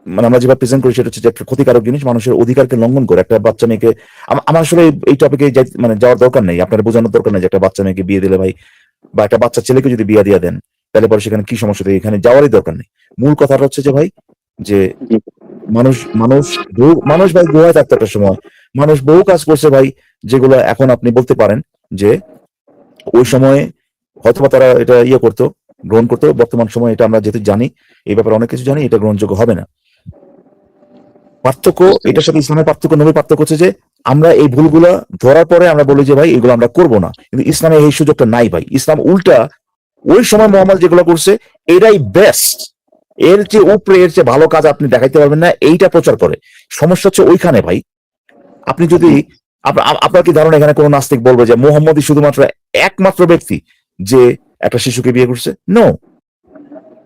B: মানে আমরা যেভাবে প্রেজেন্ট করি সেটা হচ্ছে যে একটা ক্ষতিকারক জিনিস, মানুষের অধিকারকে লঙ্ঘন করে একটা বাচ্চা মেয়েকে। আমার আসলে এই টপিকে মানে যাওয়ার দরকার নেই, আপনার বোঝানোর দরকার নেই যে একটা বাচ্চা মেয়েকে বিয়ে দিলে ভাই, বা একটা বাচ্চা ছেলেকে যদি বিয়ে দিয়ে দেন তাহলে পরে সেখানে কি সমস্যা, এখানে যাওয়ারই দরকার নেই। মূল কথাটা হচ্ছে যে ভাই যে মানুষ মানুষ মানুষ ভাই গোয়ায় থাকতো একটা সময়, মানুষ বহু কাজ করছে ভাই, যেগুলো এখন আপনি বলতে পারেন যে ওই সময়ে হয়তোবা তারা এটা করতো, গ্রহণ করতো। বর্তমান সময়ে এটা আমরা যেহেতু জানি, এই ব্যাপারে অনেক কিছু জানি, এটা গ্রহণযোগ্য হবে না। পার্থক্য এটার সাথে ইসলামের পার্থক্য, নবীর পার্থক্য হচ্ছে যে আমরা এই ভুলগুলা ধরার পরে আমরা বলি যে ভাই এগুলো আমরা করবো না, কিন্তু ইসলামে এই সুযোগটা নাই ভাই। ইসলাম উল্টা ওই সময় মোহাম্মদ যেগুলো করছে এটাই বেস্ট, এর চেয়ে উপরে, এর চেয়ে ভালো কাজ আপনি দেখাইতে পারবেন না, এইটা প্রচার করে। সমস্যা হচ্ছে ওইখানে ভাই। আপনি যদি আপনার কি ধারণা এখানে কোন নাস্তিক বলবে যে মোহাম্মদই শুধুমাত্র একমাত্র ব্যক্তি যে একটা শিশুকে বিয়ে করছে? নো,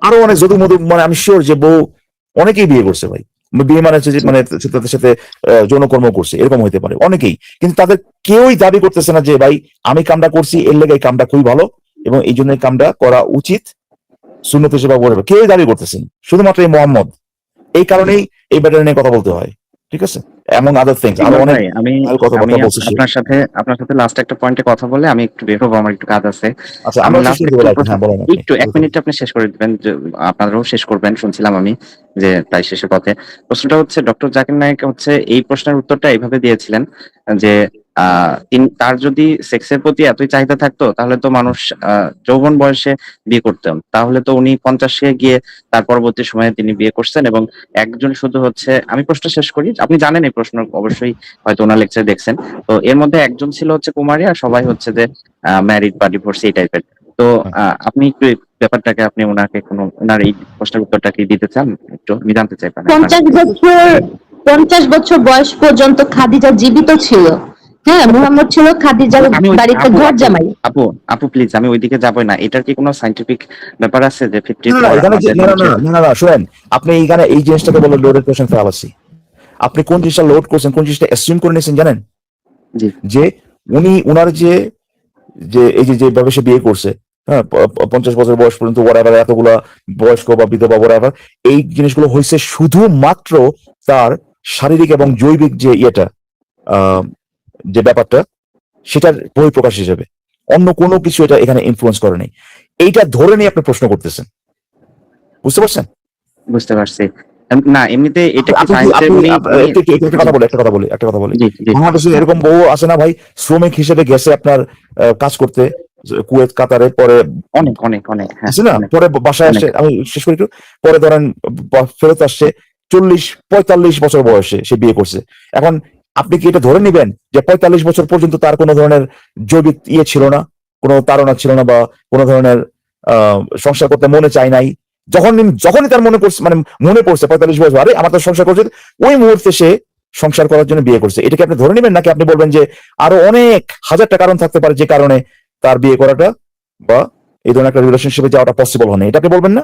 B: আরো অনেক যদু মধু, মানে আমি শিওর যে বউ অনেকেই বিয়ে করছে ভাই, বিয়ে মানে হচ্ছে যে মানে তাদের সাথে যৌনকর্ম করছে, এরকম হইতে পারে অনেকেই, কিন্তু তাদের কেউই দাবি করতেছে না যে ভাই আমি কামটা করছি এর লেগে এই কামটা খুবই ভালো এবং এই জন্য এই কামটা করা উচিত, সুন্নত হিসেবে বলবে, কেউই দাবি করতেছেন, শুধুমাত্র এই মোহাম্মদ। এই কারণেই এই ব্যাপারে নিয়ে কথা বলতে হয়, ঠিক আছে, এমন আদার থিংস আরো
C: ইকবাল
B: অনেক
C: ভাই, আমি আমি
B: কথাবার্তা বলছে সে।
C: আপনার সাথে লাস্ট একটা পয়েন্টে কথা বলে আমি একটু বের হবো, আমার একটু কাজ আছে।
B: আচ্ছা,
C: আমি
B: আমরা শেষ
C: লাস্ট
B: করে
C: একটু
B: দেবো, হ্যাঁ বলেন আপনি।
C: একটু 1 মিনিট আপনি শেষ করে দিবেন, আপনারাও শেষ করবেন শুনছিলাম আমি, যে তাই শেষের পথে। প্রশ্নটা হচ্ছে, ডক্টর জাকির নায়েক হচ্ছে এই প্রশ্নের উত্তরটা এইভাবে দিয়েছিলেন যে তার যদি সেক্সের প্রতি এতই চাহিদা থাকতো তাহলে তো মানুষ যৌবন বয়সে বিয়ে করতেন, তাহলে তো উনি 50-এ গিয়ে তার পরবর্তী সময়ে তিনি বিয়ে করছেন, এবং একজন শুধু হচ্ছে, আমি প্রশ্ন শেষ করি, আপনি জানেন এই প্রশ্ন অবশ্যই, হয়তো ওনার লেকচার দেখছেন। তো এর মধ্যে একজন ছিল হচ্ছে কুমারী, আর সবাই হচ্ছে যে ম্যারিড বা ডিভোর্সি এই টাইপের। তো আপনি একটু এই ব্যাপারটাকে, আপনি ওনাকে কোনো, ওনার এই প্রশ্নের উত্তরটা কি দিতে চান? একটু আমি জানতে চাই।
A: 50 বছর বয়স পর্যন্ত খাদিজা জীবিত ছিল। হ্যাঁ, মুহাম্মদ ছিল খাদিজার
C: আমি
A: বাড়িতে
C: আপু
A: ঘর
C: আপু
A: জামাই।
C: আপু আপু প্লিজ, আমি ওইদিকে যাবই না। এটার কি কোনো সাইন্টিফিক ব্যাপার আছে যে 50
B: না না
C: পর
B: এখানে
C: আমাদের
B: না না
C: মানুষের?
B: না না না শুনেন, আপনি এইখানে এই জিনিসটাকে বলে লোডেড কোশ্চেন ফেলাসি। আপনি কোন জিনিসটা লোড করছেন, কোন জিনিসটা অ্যাসিউম করে নিয়েছেন জানেন?
C: জি
B: যে উনি উনার যে যে এই যে যেভাবে সে বিয়ে করছে, হ্যাঁ 50 বছর বয়স পর্যন্ত ওয়ারাভার, এতগুলা বয়স্ক বা বিধবা ওয়ারাভার, এই জিনিসগুলো হয়েছে শুধুমাত্র তার শারীরিক এবং জৈবিক যে ইয়েটা, আহ, যে ব্যাপারটা, সেটার বহিঃপ্রকাশ হিসেবে, অন্য কোনো কিছু এটা এখানে ইনফ্লুয়েন্স করে নাই। এইটা ধরে নিয়ে আপনি প্রশ্ন করতেছেন, বুঝতে পারছেন?
C: বুঝতে পারছি। না এমনিতে এটা কি
B: আপনি কি
C: সায়েন্সে
B: আপনি
C: উনি উনি
B: একটা
C: জি
B: কথা বলি।
C: জি জি
B: বাংলাদেশে
C: হ্যাঁ
B: এরকম বউ আছে না ভাই, শ্রমিক হিসেবে গেছে আপনার কাজ করতে কুয়েত কাতারে, পরে
C: অনেক অনেক অনেক, হ্যাঁ
B: আছে না,
C: অনেক
B: পরে বাসায়
C: অনেক।
B: আসছে, আমি শেষ করি একটু, পরে ধরেন ফেরত আসছে 40-45 বছর বয়সে সে বিয়ে করছে। এখন আপনি কি এটা ধরে নিবেন যে 45 বছর পর্যন্ত তার কোনো ধরনের জৈবিক ইয়ে ছিল না, কোনো তাড়না ছিল না, বা কোনো ধরনের সংসার করতে মনে চায় নাই? যখনই তার মনে করছে, মানে মনে পড়ছে 45 বছর, আরে আমার তো সংসার করছে, ওই মুহূর্তে সে সংসার করার জন্য বিয়ে করছে। এটাকে আপনি ধরে নেবেন, নাকি আপনি বলবেন যে আরো অনেক হাজারটা কারণ থাকতে পারে যে কারণে তার বিয়ে করাটা বা এই ধরনের একটা রিলেশনশিপে যাওয়াটা পসিবল হয় না, এটাকে বলবেন না?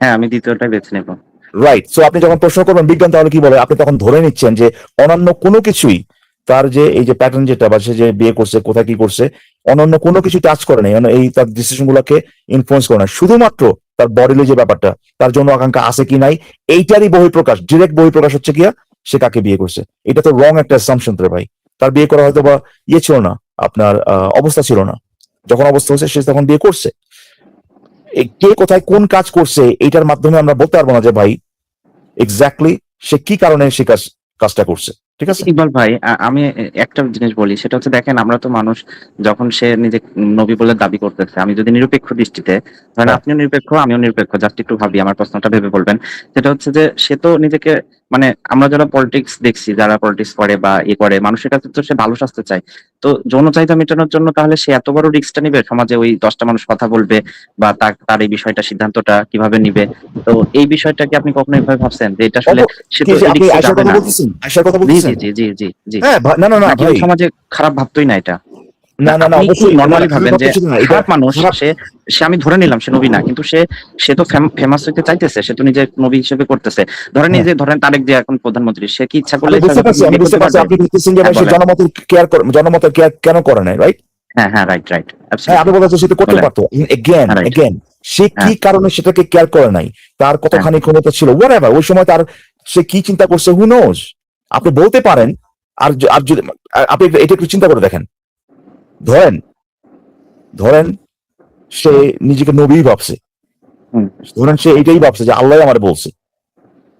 C: হ্যাঁ, আমি দ্বিতীয়টাই বেছে নেব।
B: রাইট। সো আপনি যখন প্রশ্ন করবেন বিজ্ঞান তাহলে কি বলে, আপনি তখন ধরে নিচ্ছেন যে অনন্য কোনো কিছুই তার যে এই যে প্যাটার্ন যেটা, বা সে যে বিয়ে করছে কোথায় কি করছে, অনন্য কোনো কিছু টাচ করে নাই, এই তার ডিসিশন গুলাকে ইনফ্লুয়েন্স করে না, শুধুমাত্র তার বডিলি যে ব্যাপারটা, তার জন্য আকাঙ্ক্ষা আছে কি নাই, এইটারই বহিঃপ্রকাশ, ডিরেক্ট বহিঃপ্রকাশ হচ্ছে গিয়া সে কাকে বিয়ে করছে। এটা তো রং একটা অ্যাসাম্পশন রে ভাই। তার বিয়ে করা হয়তো বা ইয়ে ছিল না, আপনার অবস্থা ছিল না, যখন অবস্থা হচ্ছে সে তখন বিয়ে করছে। কে কোথায় কোন কাজ করছে এইটার মাধ্যমে আমরা বলতে পারবো না যে ভাই এক্স্যাক্টলি সে কি কারণে সে কাজটা করছে, ঠিক আছে?
C: ইকবাল ভাই, আমি একটা জিনিস বলি, সেটা হচ্ছে, দেখেন আমরা তো মানুষ, যখন সে নিজে নবী বলে দাবি করতেছে, আমি যদি নিরপেক্ষ দৃষ্টিতে, ধরেন
B: হ্যাঁ
C: আপনিও নিরপেক্ষ আমিও নিরপেক্ষ, জাস্ট একটু ভাবি, আমার প্রশ্নটা ভেবে বলবেন। সেটা হচ্ছে যে সে তো নিজেকে, মানে আমরা যারা পলিটিক্স দেখছি, যারা পলিটিক্স করে বা করে, মানুষের কাছে তো সে ভালো স্বাস্থ্য চায়। তো যৌন চাহিদা মেটানোর জন্য তাহলে সে এত বড় রিস্কটা নিবে, সমাজে ওই 10টা মানুষ কথা বলবে, বা তার তার এই বিষয়টা, সিদ্ধান্তটা কিভাবে নিবে? তো এই বিষয়টা কি আপনি কখনো এভাবে ভাবছেন যে এটা আসলে সে
B: কি
C: তো
B: যে
C: এই
B: আপনি
C: রিস্কে
B: আয়সার
C: যাবে
B: কথা
C: না?
B: বলতেছেন, আয়সার কথা
C: জি
B: বলতেছেন?
C: জি জি জি জি জি।
B: হ্যাঁ না না না
C: নাকি
B: ভাই,
C: ওই সমাজে খারাপ ভাবতোই না এটা? না,
B: না
C: আপনি একটু
B: অবশ্যই না,
C: নরমালি
B: খারাপ
C: ভাবেন যে
B: কিছু না এটা,
C: খারাপ মানুষ,
B: খারাপ।
C: সে সে আমি ধরে নিলাম সে নবী না, কিন্তু সে সে তো ফেমাস হইতে চাইতেছে, সে তো নিজে নবী হিসেবে করতেছে। ধরেন এই
B: হ্যাঁ
C: যে ধরেন তারেক যে এখন প্রধানমন্ত্রী, সে কি ইচ্ছা করলে
B: আমি বুঝতে পারছি,
C: বিয়ে করতে পারবে?
B: আপনি বলতেছেন যে
C: হ্যাঁ
B: ভাই সে
C: বলেন।
B: জনমতের কেয়ার কেন করে নাই, রাইট?
C: হ্যাঁ হ্যাঁ, রাইট রাইট,
B: হ্যাঁ
C: অ্যাবসলিউটলি।
B: আপনি বলতেছেন সেটা করতে
C: বলেন।
B: পারতো, এগেন
C: হ্যাঁ রাইট।
B: এগেন সে কি
C: হ্যাঁ
B: কারণে সেটাকে কেয়ার করে নাই, তার
C: হ্যাঁ
B: কতখানি ক্ষমতা ছিল, হোয়াটএভার, ওই সময় তার সে কি চিন্তা করছে, হু নোজ। আপনি বলতে পারেন। আর যদি আপনি এটা একটু চিন্তা করে দেখেন, ধরেন ধরেন সে নিজেকে নবী ভাবছে,
C: হুম,
B: ধরেন সে এটাই ভাবছে যে আল্লাহ আমার বলছে,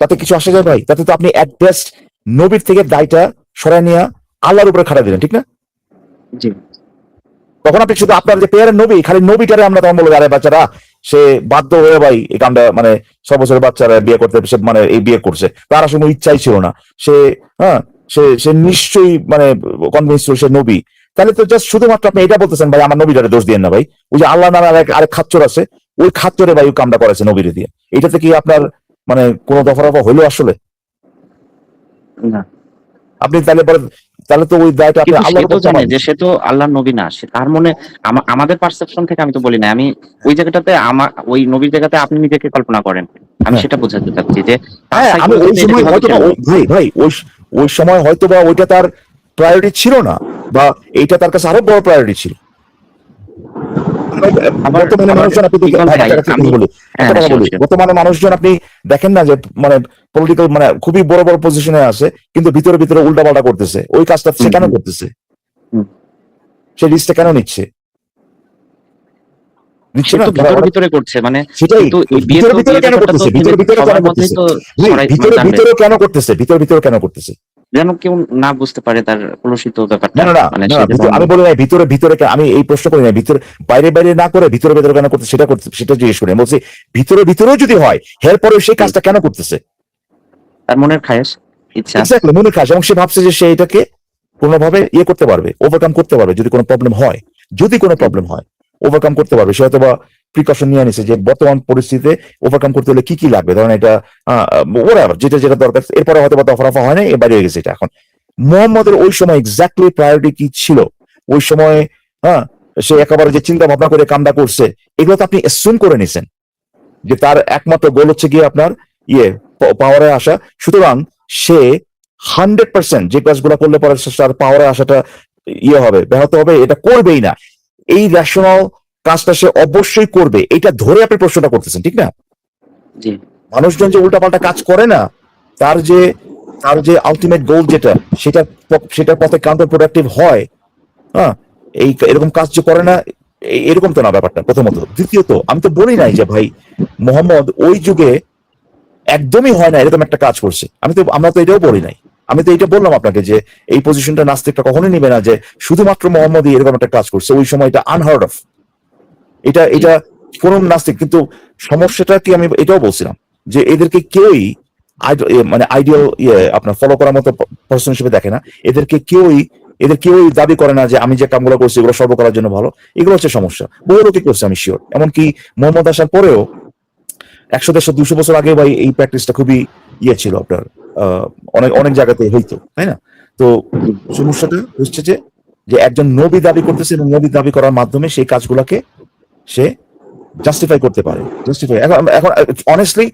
B: তাতে কিছু আসে যায় ভাই? তাতে তো আপনি এট বেস্ট নবীর থেকে দায়টা সরাই নিয়ে আল্লাহর উপরে খাড়া দিলেন, ঠিক না?
C: জি
B: তখন আপনি শুধু আপনার যে পেয়ারের নবী, খালি নবীটারে আমরা তখন বলবো আরে বাচ্চারা সে বাধ্য হয়ে ভাই এই কামটা, মানে 6 বছরের বাচ্চারা বিয়ে করতে, সে মানে এই বিয়ে করছে, তার আসলে ইচ্ছাই ছিল না সে, হ্যাঁ সে নিশ্চয়ই মানে কনভিন্স ছিল সে নবী। তাহলে তো জাস্ট শুধুমাত্র আপনি এটা বলতেছেন ভাই আমার নবীটারে দোষ দিয়েন না ভাই, ওই যে আল্লাহ নামে আরেক খাচ্চর আছে, ওই খাচ্চরে ভাই ওই কামটা করেছে নবীরে দিয়ে। এটাতে কি আপনার মানে কোনো দফা রফা হইলো আসলে?
C: না।
B: আপনি তাহলে পরে তাহলে তো ওই দায়টা আপনি
C: কিন্তু সে
B: আল্লাহর
C: তো
B: উপর
C: জানে
B: চাপান
C: যে
B: দিচ্ছেন।
C: সে তো আল্লাহর নবী না, সে তার মনে আমাদের পারসেপশন থেকে আমি তো বলি না, আমি ওই জায়গাটাতে ওই নবীর জায়গাতে আপনি নিজেকে কল্পনা করেন, আমি
B: হ্যাঁ
C: সেটা বোঝাতে চাচ্ছি যে তার
B: হ্যাঁ, আমি ওই
C: সাইকোলজিতে এটা
B: সময়
C: কিভাবে
B: হয়তো বা
C: খেললো।
B: ভাই ভাই ওই সময় হয়তো বা ওইটা তার প্রায়োরিটি ছিল না, বা এইটা তার কাছে আরো বড় প্রায়োরিটি ছিল।
C: আবার
B: বর্তমানে
C: আবার
B: মানুষজন আপনি
C: ইকবাল
B: ভাই
C: ভাই
B: একটা কথা
C: আমি,
B: বলি,
C: হ্যাঁ
B: একটা
C: হ্যাঁ
B: কথা
C: শিওর
B: বলি,
C: শিওর।
B: বর্তমানে মানুষজন আপনি দেখেন না যে মানে পলিটিক্যাল মানে খুবই বড় বড় পজিশনে আছে, কিন্তু ভিতরে ভিতরে উল্টাপাল্টা করতেছে। ওই কাজটা সে
C: হুম
B: কেন
C: হুম
B: করতেছে?
C: হুম।
B: সে রিস্কটা কেন নিচ্ছে? নিচ্ছে
C: সে
B: না
C: তো
B: তারা
C: ভিতরে
B: অনেক।
C: ভিতরে করছে মানে,
B: সেটাই,
C: কিন্তু এই বিয়ে
B: ভিতরে
C: তো
B: ভিতরে
C: বিয়ের
B: কেন
C: ব্যাপারটা তো
B: করতেছে? ভিতরে
C: ছেলে
B: ভিতরে কেন
C: সবার মধ্যেই
B: করতেছে?
C: তো
B: ভাই
C: ছড়াই মানে
B: ভিতরে
C: জানবে,
B: ভিতরে কেন করতেছে? ভিতরে ভিতরে কেন করতেছে?
C: যেন কেউ না বুঝতে পারে তার কলুষিত
B: না
C: ব্যাপারটা,
B: না না
C: মানে
B: না
C: সে
B: না,
C: যে ধর্ম।
B: আমি বলি না ভিতরে ভিতরে আমি এই প্রশ্ন করি না, ভিতরে বাইরে বাইরে না করে ভিতরে ভিতরে কেন করতেছে সেটা করতে, সেটা জিজ্ঞেস করি। আমি বলছি ভিতরে ভিতরেও যদি হয়, এরপরে সেই
C: জি,
B: কাজটা কেন করতেছে?
C: তার মনের খায়েশ, ইচ্ছা।
B: এক্স্যাক্টলি, মনে কাজ, এবং সে ভাবছে যে সে এটাকে কোনোভাবে ইয়ে করতে পারবে, ওভারকাম করতে পারবে। যদি কোনো প্রবলেম হয়, যদি কোনো
C: জি
B: প্রবলেম হয়, ওভারকাম করতে পারবে। সে হয়তো বা প্রিকশন নিয়ে নিছে যে বর্তমান পরিস্থিতিতে ওভারকাম করতে হলে কি কি লাগবে, ধরেন এটা ওরা যেটা যেটা দরকার, এরপরে হয়তো বা দফা হয় না, এ বাইরে হয়ে গেছে এটা। এখন মোহাম্মদের ওই সময় এক্স্যাক্টলি প্রায়োরিটি কি ছিল ওই সময়? হ্যাঁ, সে একেবারে যে চিন্তা ভাবনা করে কামটা করছে, এগুলো তো আপনি অ্যাসিউম করে নিছেন যে তার একমাত্র গোল হচ্ছে গিয়ে আপনার ইয়ে পাওয়ারে আসা। সুতরাং সে 100% যে কাজগুলো করলে পরে তার পাওয়ারে আসাটা ইয়ে হবে, ব্যাহত হবে, এটা করবেই না। এই রেশনাল কাজটা সে অবশ্যই করবে, এটা ধরে আপনি প্রশ্নটা করতেছেন, ঠিক না?
C: জি।
B: মানুষজন যে উল্টাপাল্টা কাজ করে না, তার যে আলটিমেট গোল যেটা, সেটা সেটার পথে কাউন্টার প্রোডাক্টিভ হয়। হ্যাঁ, এই এরকম কাজ যে করে না, এরকম তো না ব্যাপারটা, প্রথমত। দ্বিতীয়ত, আমি তো বলি নাই যে ভাই মোহাম্মদ ওই যুগে একদমই হয় না এরকম একটা কাজ করছে, আমরা তো এটাও বলি নাই। আমি তো এটা বললাম আপনাকে যে এই পজিশনটা নাস্তিকটা কখনোই নিবে না যে শুধুমাত্র মোহাম্মদই এরকম একটা কাজ করছে। ওই সময় এটা আনহার্ড অফ, এটা
C: জি
B: এটা কোন নাস্তিক। কিন্তু সমস্যাটা কি, আমি এটাও বলছিলাম যে এদেরকে কেউই মানে আইডিয়াল আপনার ফলো করার মতো পার্সন হিসেবে দেখে না। এদের কেউই দাবি করে না যে আমি যে কামগুলো করছি এগুলো সর্ব করার জন্য ভালো। এগুলো হচ্ছে সমস্যা। বহু লোকে করছে, আমি শিওর। এমনকি মোহাম্মদ আসার পরেও 100, 150, 200 বছর আগে ভাই এই প্র্যাকটিসটা খুবই ছিল আপনার, অনেক অনেক জায়গাতে হইতো, তাই না? তো
C: জি।
B: সমস্যাটা হচ্ছে যে যে একজন নবী দাবি করতেছে, এবং নবী দাবি করার মাধ্যমে সেই কাজগুলোকে সে জাস্টিফাই করতে পারে। জাস্টিফাই এখন এখন অনেস্টলি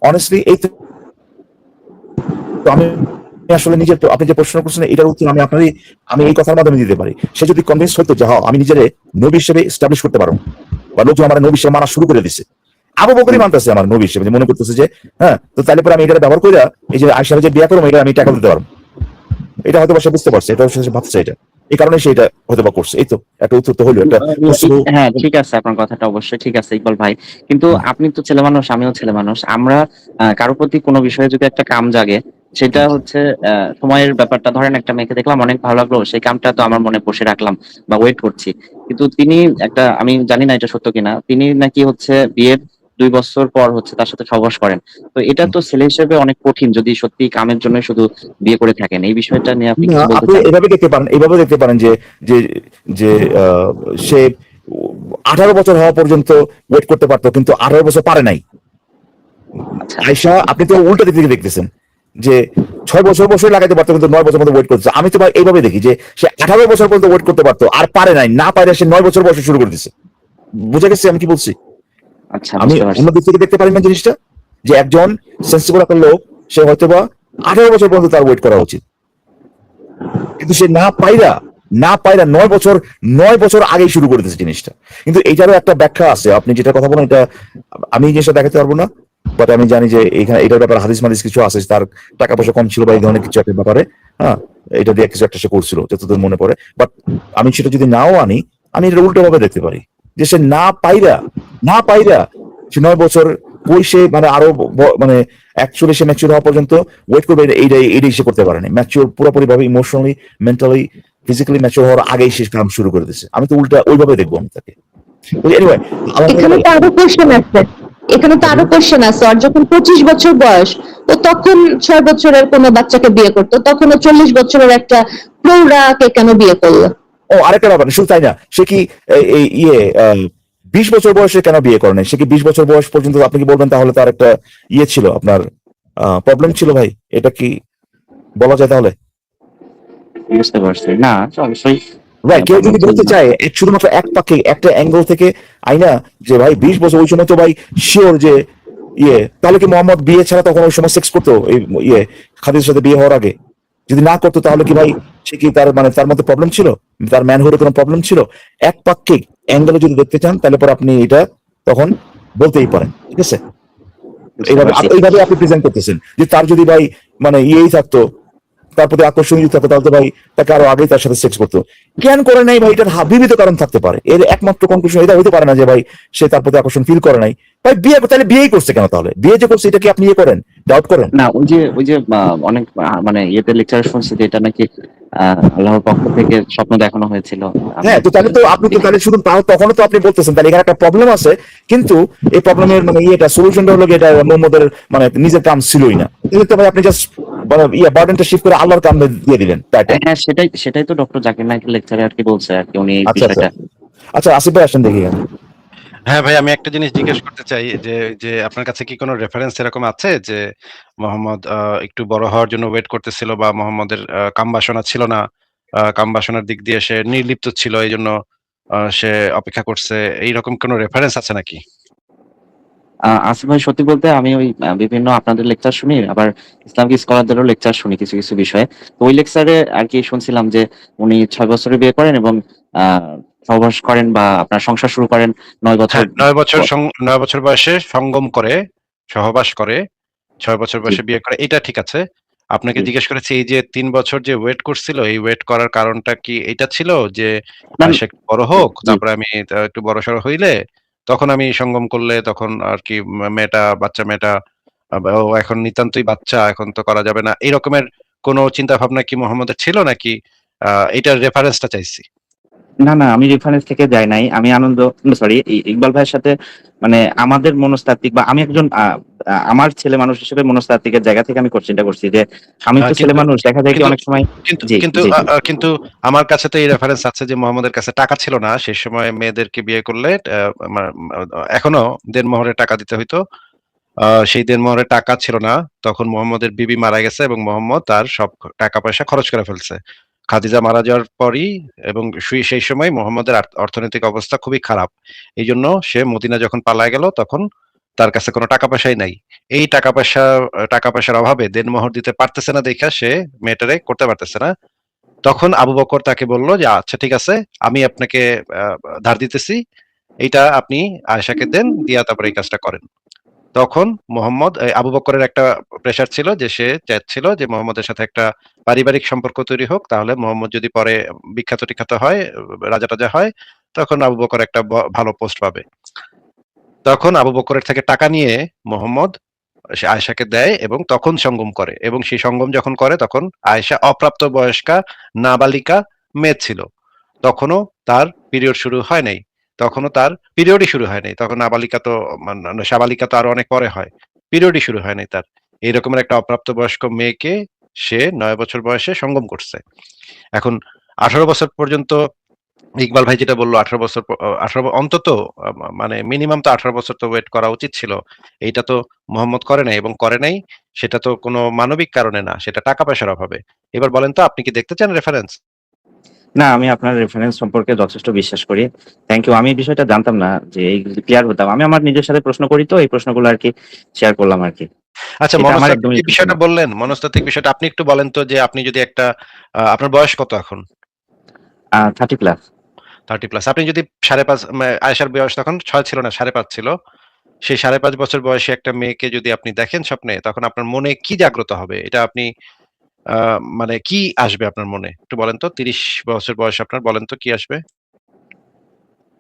B: অনেস্টলি এই তো আমি আসলে নিজের, তো আপনি যে প্রশ্ন করছেন এটার উত্তর আমি এই কথার মাধ্যমে দিতে পারি। সে যদি কনভিন্স হইতো যে হ্যাঁ আমি নিজেরে নবী হিসেবে এস্টাবলিশ করতে পারবো, বা লোকজন আমার নবী হিসেবে মানা শুরু করে দিছে, আবু বকরই
C: হুম।
B: মানতেছে আমার নবী হিসেবে, যে মনে করতেছে যে হ্যাঁ, তো তাহলে পরে আমি এটা ব্যবহার করে এই যে আয়েশারে যে বিয়ে করবো, এটা আমি টাকা দিতে পারবো। এটা হয়তো বা সে বুঝতে পারছে, এটা সে ভাবছে এটা, এই কারণে সে এটা হয়তো বা করছে। এই তো একটা উত্তর তো হইলো, একটা
C: হ্যাঁ ঠিক আছে, আপনার কথাটা অবশ্যই ঠিক আছে ইকবাল ভাই, কিন্তু আপনি তো ছেলে মানুষ, আমিও ছেলে মানুষ, আমরা কারোর প্রতি কোনো বিষয়ে যদি একটা কাম জাগে, সেটা হচ্ছে সময়ের ব্যাপারটা। ধরেন একটা মেয়েকে দেখলাম, অনেক ভালো লাগলো, সেই কামটা তো আমার মনে বসে রাখলাম বা ওয়েট করছি। কিন্তু তিনি একটা, আমি জানি না এটা সত্য কিনা, তিনি নাকি হচ্ছে বিয়ের 2 বছর পর হচ্ছে তার সাথে সহবাস করেন। তো এটা তো ছেলে হিসেবে অনেক কঠিন, যদি সত্যি কামের জন্য শুধু বিয়ে করে থাকেন। এই বিষয়টা নিয়ে আপনি
B: না,
C: কিছু বলতে
B: আপনি
C: চান?
B: এভাবে দেখতে পারেন যে যে যে সে 18 বছর হওয়া পর্যন্ত ওয়েট করতে পারতো, কিন্তু 18 বছর পারে নাই।
C: আচ্ছা।
B: আয়সা, আপনি তো উল্টা দিক থেকে দেখতেছেন যে 6 বছর লাগাতে পারতো, কিন্তু 9 বছর মতো ওয়েট করতেছে। আমি তো ভাই এইভাবে দেখি যে সে 18 বছর পর্যন্ত ওয়েট করতে পারতো, আর পারে নাই, না পারে সে 9 বছর বয়সে শুরু করে দিচ্ছে। বুঝে গেছে আমি কি বলছি?
C: আচ্ছা,
B: আমি
C: বুঝতে পারছি।
B: অন্য দিক থেকে দেখতে পারি না জিনিসটা, যে একজন সেন্সিবল একটা লোক, সে হয়তোবা 18 বছর পর্যন্ত তার ওয়েট করা উচিত, কিন্তু সে না পায়রা 9 বছর আগেই শুরু করে দিয়েছে জিনিসটা। কিন্তু এইটারও একটা ব্যাখ্যা আছে, আপনি যেটা কথা বলেন এটা আমি এই জিনিসটা দেখাতে পারবো না, বাট আমি জানি যে এখানে এটার ব্যাপারে হাদিস মাদিস কিছু আছে, তার টাকা পয়সা কম ছিল বা এই ধরনের কিছু একটা ব্যাপারে। হ্যাঁ, এটা দিয়ে কিছু একটা সে করছিল যতদূর মনে পড়ে। বাট আমি সেটা যদি নাও আনি, আমি এটা উল্টো ভাবে দেখতে পারি যে সে না পাইরা সে 9 বছর, কই সে মানে আরো মানে অ্যাকচুয়ালি সে ম্যাচিউর হওয়া পর্যন্ত ওয়েট করবে, এইটাই সে করতে পারেনি। ম্যাচিউর পুরোপুরি ভাবে ইমোশনালি, মেন্টালি, ফিজিক্যালি ম্যাচিউর হওয়ার আগেই সে কাম শুরু করে দিয়েছে। আমি তো উল্টা ওইভাবে দেখবো আমি তাকে। এনিওয়ে,
A: এখানে তো আরো কোশ্চেন আছে, এখানে তো আরো কোশ্চেন আছে। আর যখন 25 বছর বয়স, তো তখন 6 বছরের কোনো বাচ্চাকে বিয়ে করতো, তখন ও 40 বছরের একটা প্রৌঢ়াকে কেন বিয়ে করলো?
B: ও আরেকটা ব্যাপার, শুধু তাই না, সে কি এই 20 বছর বয়সে কেন বিয়ে করে নাই? সে কি 20 বছর বয়স পর্যন্ত, আপনি কি বলবেন তাহলে তার একটা ছিল, আপনার প্রবলেম ছিল ভাই? এটা কি বলা যায় তাহলে?
C: বুঝতে পারছি। না, অবশ্যই
B: রাইট, কেউ যদি বলতে
C: বলছেন
B: চায় শুধুমাত্র এক পাকে একটা অ্যাঙ্গেল থেকে আইনা যে ভাই 20 বছর ওই সময় তো ভাই শিওর যে তাহলে কি মোহাম্মদ বিয়ে ছাড়া তখন ওই সময় সেক্স করতো এই খাদিজার সাথে বিয়ে হওয়ার আগে? যদি না করতো তাহলে কি ভাই সে কি তার তার মধ্যে প্রবলেম ছিল, তার ম্যানহুডে কোনো প্রবলেম ছিল? এক পাক্ষিক অ্যাঙ্গেলে যদি দেখতে চান তাহলে পর আপনি এটা তখন বলতেই পারেন, ঠিক আছে?
C: বুঝতে
B: এইভাবে
C: পারছি।
B: এইভাবে আপনি প্রেজেন্ট করতেছেন যে তার যদি ভাই ইয়েই থাকতো, তার প্রতি আকর্ষণ যদি থাকতো তাহলে তো ভাই তাকে আরো আগেই তার সাথে সেক্স করতো। কেন করে নাই ভাই, এটার বিবিধ কারণ থাকতে পারে। এর একমাত্র কনক্লুশন এটা হইতে পারে না যে ভাই সে তার প্রতি আকর্ষণ ফিল করে নাই। ভাই তাহলে বিয়েই করছে কেন? তাহলে বিয়ে যে করছে এটা কি আপনি করেন, ডাউট করেন?
C: না, ওই যে অনেক মানে ইয়েতে লেকচার শুনছি যে এটা নাকি আল্লাহর পক্ষ থেকে স্বপ্ন দেখানো হয়েছিল। আমি
B: হ্যাঁ, তো তাহলে তো আপনি তো তাহলে শুধু তখনও তো আপনি বলতেছেন তাহলে এখানে একটা প্রবলেম আছে, কিন্তু এই প্রবলেমের সলিউশনটা হলো কি এটা মোহাম্মদের নিজের কাম ছিলই না। তাহলে তো ভাই আপনি জাস্ট বার্ডেনটা শিফট করে আল্লাহর কামে দিয়ে দিলেন, তাই তো?
C: হ্যাঁ, সেটাই তো ডক্টর জাকির নাইকের লেকচারে আর কি বলছে আর কি, উনি এই
B: আচ্ছা আচ্ছা
C: বিষয়টা।
B: আচ্ছা, আসিফ ভাই আসেন দেখি।
D: হ্যাঁ ভাই, আমি একটা জিনিস জিজ্ঞেস করতে চাই যে যে আপনার কাছে কি কোনো রেফারেন্স এরকম আছে যে মোহাম্মদ একটু বড় হওয়ার জন্য ওয়েট করতেছিল, বা মোহাম্মদের কাম বাসনা ছিল না, কাম বাসনার দিক দিয়ে সে নির্লিপ্ত ছিল, এই জন্য সে অপেক্ষা করছে, এইরকম কোনো রেফারেন্স আছে নাকি?
C: আসিফ ভাই, সত্যি বলতে আমি ওই বিভিন্ন আপনাদের লেকচার শুনি, আবার ইসলামিক স্কলারদেরও লেকচার শুনি কিছু কিছু বিষয়ে। তো ওই লেকচারে আর কি শুনছিলাম যে উনি ৬ বছরে বিয়ে করেন এবং সহবাস করেন বা আপনার সংসার শুরু করেন ৯ বছর
D: হ্যাঁ, ৯ বছর
C: পর।
D: ৯ বছর বয়সে সঙ্গম করে, সহবাস করে, ৬ বছর
C: জি।
D: বয়সে বিয়ে করে, এটা ঠিক আছে। আপনাকে
C: জি।
D: জিজ্ঞেস করেছি এই যে ৩ বছর যে ওয়েট করছিল, এই ওয়েট করার কারণটা কি এটা ছিল যে
C: না,
D: সে একটু বড় হোক,
C: জি।
D: তারপরে আমি একটু বড়সড় হইলে তখন আমি সঙ্গম করলে তখন আর কি বাচ্চা মেয়েটা ও এখন নিতান্তই বাচ্চা, এখন তো করা যাবে না, এই রকমের কোনো চিন্তা ভাবনা কি মোহাম্মদের ছিল নাকি? এটার রেফারেন্সটা চাইছি।
C: না, আমি রেফারেন্স থেকে যাই নাই। আমি সরি, ইকবাল ভাইয়ের সাথে মানে আমাদের মনস্তাত্ত্বিক বা আমি একজন আমার ছেলে মানুষ হিসেবে মনস্তাত্ত্বিকের জায়গা থেকে আমি কোশ্চেনটা করছি যে আমি তো ছেলে
D: কিন্তু
C: মানুষ, দেখা যায় কি
D: কিন্তু
C: অনেক সময়।
D: কিন্তু
C: জি,
D: কিন্তু
C: জি।
D: কিন্তু আমার কাছে তো এই রেফারেন্স আছে যে মোহাম্মদের কাছে টাকা ছিল না। সেই সময় মেয়েদেরকে বিয়ে করলে মা মা এখনো দেনমোহরে টাকা দিতে হইতো। সেই দেনমোহরে টাকা ছিল না। তখন মোহাম্মদের বিবি মারা গেছে এবং মোহাম্মদ তার সব টাকা-পয়সা খরচ করে ফেলছে। খাদিজা মারা যাওয়ার পরই, এবং সেই সময় মোহাম্মদের অর্থনৈতিক অবস্থা খুবই খারাপ। এইজন্য সে মদিনা যখন পালায় গেল তখন তার কাছে কোনো টাকা-পয়সাই নাই। এই টাকা-পয়সার অভাবে দেনমোহর দিতে পারতেছে না দেইখা সে মেয়েটারে করতে পারতেছে না। তখন আবু বকর তাকে বলল যে, "আচ্ছা ঠিক আছে, আমি আপনাকে আ ধার দিতেছি। এইটা আপনি আয়েশাকে দেন, দিয়া তারপরে এই কাজটা করেন।" তখন আবু বকরের একটা প্রেশার ছিল যে সে চাচ্ছিল যে মোহাম্মদের সাথে একটা পারিবারিক সম্পর্ক তৈরি হোক। তাহলে মোহাম্মদ যদি পরে বিখ্যাত-টিখ্যাত হয়, রাজা-টাজা হয়, তখন আবু বকর একটা ভালো পোস্ট পাবে। তখন আবু বকরের থেকে টাকা নিয়ে মোহাম্মদ সে আয়েশাকে দেয় এবং তখন সঙ্গম করে, এবং সেই সঙ্গম যখন করে তখন আয়েশা অপ্রাপ্ত বয়স্কা নাবালিকা মেয়ে ছিল। তখনও তার পিরিয়ড শুরু হয় নাই। তখনও তার পিরিয়ডই শুরু হয় নাই। তখন নাবালিকা তো সাবালিকা তো আরো অনেক পরে হয়। পিরিয়ডই শুরু হয় নাই তার। এইরকমের একটা অপ্রাপ্তবয়স্ক মেয়েকে সে ৯ বছর বয়সে সঙ্গম করছে। এখন ১৮ বছর পর্যন্ত ইকবাল ভাই যেটা বলল, ১৮ বছর ১৮ অন্তত মানে মিনিমাম তো ১৮ বছর তো ওয়েট করা উচিত ছিল। এইটা তো মোহাম্মদ করে নাই, এবং করে নাই সেটা তো কোনো মানবিক কারণে না, সেটা টাকা-পয়সার অভাবে। এবার বলেন তো আপনি কি দেখতে চান রেফারেন্স?
C: না, আমি আপনার রেফারেন্স সম্পর্কে যথেষ্ট বিশ্বাস করি। Thank you. আমি এই বিষয়টা জানতাম না যে এই ক্লিয়ার হতাম। আমি আমার নিজের সাথে প্রশ্ন করি, তো এই প্রশ্নগুলো আরকি শেয়ার করলাম আরকি।
D: আচ্ছা,
C: এটা আমার
D: মনস্তাত্ত্বিক
C: একদমই
D: যে বিষয়টা বললেন, মনস্তাত্ত্বিক বিষয়টা আপনি একটু বলেন তো যে আপনি যদি একটা আপনার বয়স কত এখন?
C: 30 প্লাস।
D: 30 প্লাস। আপনি যদি ৫.৫ আয়েশার বয়স তখন ৬ ছিল না, ৫.৫ ছিল। সেই ৫.৫ বছর বয়সী একটা মেয়েকে যদি আপনি দেখেন স্বপ্নে, তখন আপনার মনে কি জাগ্রত হবে? এটা আপনি আ মানে কি আসবে আপনার মনে? একটু বলেন তো, ৩০ বছর বয়স আপনার, বলেন তো কি আসবে?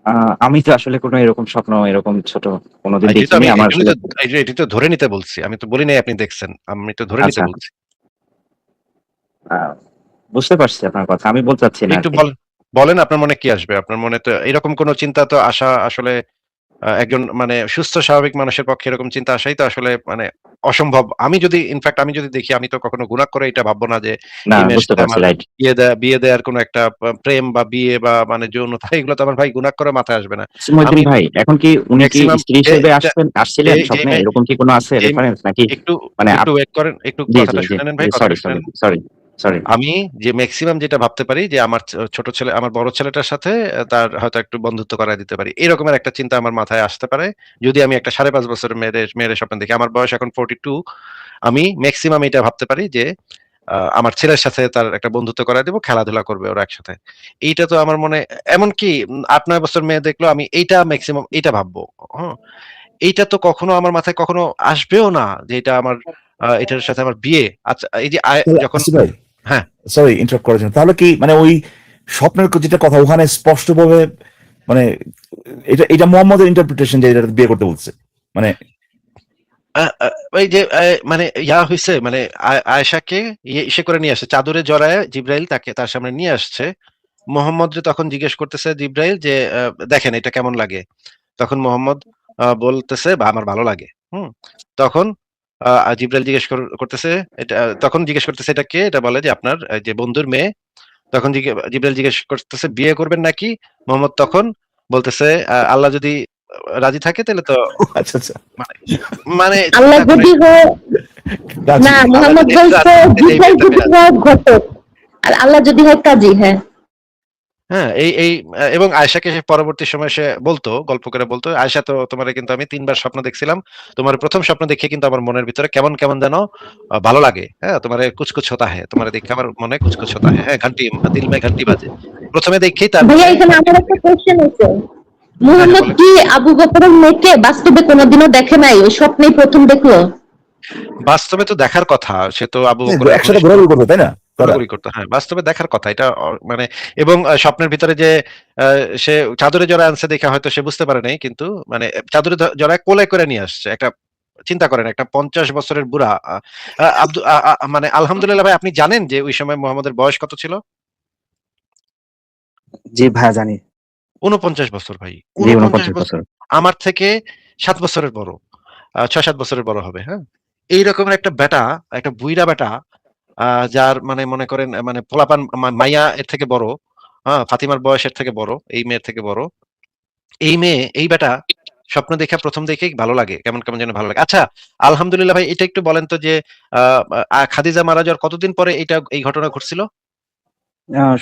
C: আ আমি তো আসলে কোনো এরকম স্বপ্ন এরকম ছোট কোনদিন
D: এটি তো
C: দেখিনি।
D: আমি
C: আমার আসলে
D: এটি তো ধরে নিতে বলছি। আমি তো বলি নাই আপনি দেখছেন। আমি তো ধরে নিতে
C: আচ্ছা,
D: বলছি।
C: আ বুঝতে পারছি আপনার কথা। আমি বলতে চাচ্ছি না
D: একটু
C: আরকি।
D: বলেন আপনার মনে কি আসবে? আপনার মনে তো এরকম কোন চিন্তা তো আসা আসলে একজন মানে সুস্থ স্বাভাবিক মানুষের পক্ষে এরকম চিন্তা আসাই তো আসলে মানে অসম্ভব। আমি যদি দেখি, আমি তো কখনো গুনাহ করে এটা ভাববো না যে
C: না,
D: এই মেয়ের
C: বুঝতে
D: সাথে
C: পারছি,
D: আমার
C: রাইট।
D: বিয়ে দেয়ার কোনো একটা প্রেম বা বিয়ে বা মানে যৌনতা, এগুলো তো আমার ভাই গুনাহ করে মাথায় আসবে না। আমি
C: মইদুল ভাই, এখন কি উনি কি
D: মেক্সিমাম
C: স্ত্রী
D: যে
C: হিসেবে
D: যে যে
C: আসছিলেন
D: যে
C: স্বপ্নে?
D: মেয়ে
C: এরকম কি কোনো আছে
D: যে
C: রেফারেন্স নাকি?
D: একটু
C: মানে
D: একটু ওয়েট করেন। একটু
C: জি, জি,
D: কথাটা
C: জি,
D: শুনে নেন ভাই,
C: জি,
D: কথাটা
C: সরি,
D: শুনে
C: সরি,
D: নেন।
C: Sorry, sorry.
D: আমি যে মেক্সিমাম যেটা ভাবতে পারি যে আমার ছোট ছেলে আমার বড় ছেলেটার সাথে তার হয়তো একটু বন্ধুত্ব করায় দিতে পারি। এরকমের একটা চিন্তা আমার মাথায় আসতে পারে। যদি আমি একটা 5.5 বছরের মেয়ের স্বপ্ন দেখি। আমার বয়স এখন 42। আমি মেক্সিমাম এটা ভাবতে পারি যে আমার ছেলের সাথে তার একটা বন্ধুত্ব করায় দিব, খেলাধুলা করবে ওরা একসাথে। এইটা তো আমার মনে এমনকি ৮-৯ বছর মেয়ে দেখলেও আমি এইটা মেক্সিমাম এইটা ভাববো। হুম? এইটা তো কখনো আমার মাথায় কখনো আসবেও না যে এটা আমার এটার সাথে আমার বিয়ে। আচ্ছা এই যে
B: তাহলে
D: যখন
B: আসিফ ভাই,
D: হ্যাঁ।
B: সরি ইন্টারাপ্ট করার জন্য, তাহলে কি মানে ওই স্বপ্নের যেটা কথা ওখানে স্পষ্টভাবে মানে এটা এটা মোহাম্মদের ইন্টারপ্রিটেশন যে এটা বিয়ে করতে বলছে মানে
D: আ আ ওই যে মানে হইছে মানে আয়েশাকে ইসে করে নিয়ে আসছে। চাদরে জড়ায় জিবরাইল তাকে তার সামনে নিয়ে আসছে। মোহাম্মদরে তখন জিজ্ঞেস করতেছে জিবরাইল যে, "দেখেন এটা কেমন লাগে?" তখন মোহাম্মদ বলতেছে, "বা আমার ভালো লাগে।" হুম? তখন জিবরাইল জিজ্ঞেস করতেছে, এটা তখন জিজ্ঞেস করতেছে, "এটা কে?" এটা বলে যে, "আপনার যে বন্ধুর মেয়ে।" তখন জিবরাইল জিজ্ঞেস করতেছে, "বিয়ে করবেন নাকি?" মোহাম্মদ তখন বলতেছে, "আল্লাহ যদি রাজি থাকে তাহলে তো"
B: আচ্ছা আচ্ছা
D: মানে মানে
A: আল্লাহ
D: চিন্তা করে
A: যদি হয়,
B: রাজি।
A: না
D: আল্লাহ
A: মোহাম্মদ
D: যদি একটু
A: বলছে
D: রাজি থাকে তাহলে এই
A: জিব্রাইল
D: বিয়েটা
A: যদি
D: মেনে
A: হয় ঘটক, আর আল্লাহ যদি হয় কাজী। হ্যাঁ,
D: হ্যাঁ, এই এবং আয়েশাকে সে পরবর্তী সময়ে সে বলতো, গল্প করে বলতো, "আয়েশা তো তোমারে কিন্তু আমি ৩ বার স্বপ্ন দেখছিলাম। তোমার ১ম স্বপ্ন দেখে কিন্তু আমার মনের ভিতরে কেমন, কেমন যেন ভালো লাগে। হ্যাঁ? তোমারে কুছ কুছ হোতা হ্যায়। তোমারে দেখে আমার মনে কুছ কুছ হোতা হ্যায়। হ্যাঁ, দিল মে ঘন্টি বাজে।" ১ম এ দেখেই তার
A: ভাইয়া
D: মনে
A: এখানে
D: ঘন্টি
A: আমার
D: বেজে
A: একটা
D: গেছে।
A: কোশ্চেন আছে,
D: হ্যাঁ, হ্যাঁ
A: মুহাম্মদ
D: বলেন।
A: কি আবু বকরের মেয়েকে বাস্তবে কোনোদিনও দেখে নাই, ওই স্বপ্নেই প্রথম দেখলো?
D: বাস্তবে তো দেখার কথা। সে তো আবু বকরের
B: একসাথে
D: ঘনিষ্ঠ
B: ঘোরাঘুরি করবে তাই না তারা?
D: ঘোরাঘুরি করতো। হ্যাঁ, বাস্তবে দেখার কথা। এটা মানে এবং স্বপ্নের ভিতরে যে আ সে চাদরে জড়ায় আনছে দেখে হয়তো সে বুঝতে পারে নাই। কিন্তু মানে চাদরে জড়ায় কোলে করে নিয়ে আসছে। একটা চিন্তা করেন একটা ৫০ বছরের বুড়া আ আ আব্দু আ আ মানে আলহামদুলিল্লাহ ভাই আপনি জানেন যে ওই সময় মোহাম্মদের বয়স কত ছিল?
C: জি ভাইয়া জানি।
D: ৪৯ বছর ভাই।
C: জি
D: ৪৯
C: ৪৯
D: বছর।
C: বছর।
D: আমার থেকে ৭ বছরের বড়। ৬-৭ বছরের বড় হবে, হ্যাঁ? এই রকমের একটা ব্যাটা, একটা বুইড়া ব্যাটা আ যার মানে মনে করেন মানে পোলাপান মাইয়া এর থেকে বড়, ফাতিমার বয়স এর থেকে বড়, এই মেয়ের থেকে বড়। এই মেয়ে, এই ব্যাটা স্বপ্ন দেইখা ১ম দেখেই ভালো লাগে। কেমন, কেমন যেন ভালো লাগে। আচ্ছা, আলহামদুলিল্লাহ ভাই এটা একটু বলেন তো যে আ খাদিজা মারা যাওয়ার কতদিন পরে এই ঘটনা ঘটছিল?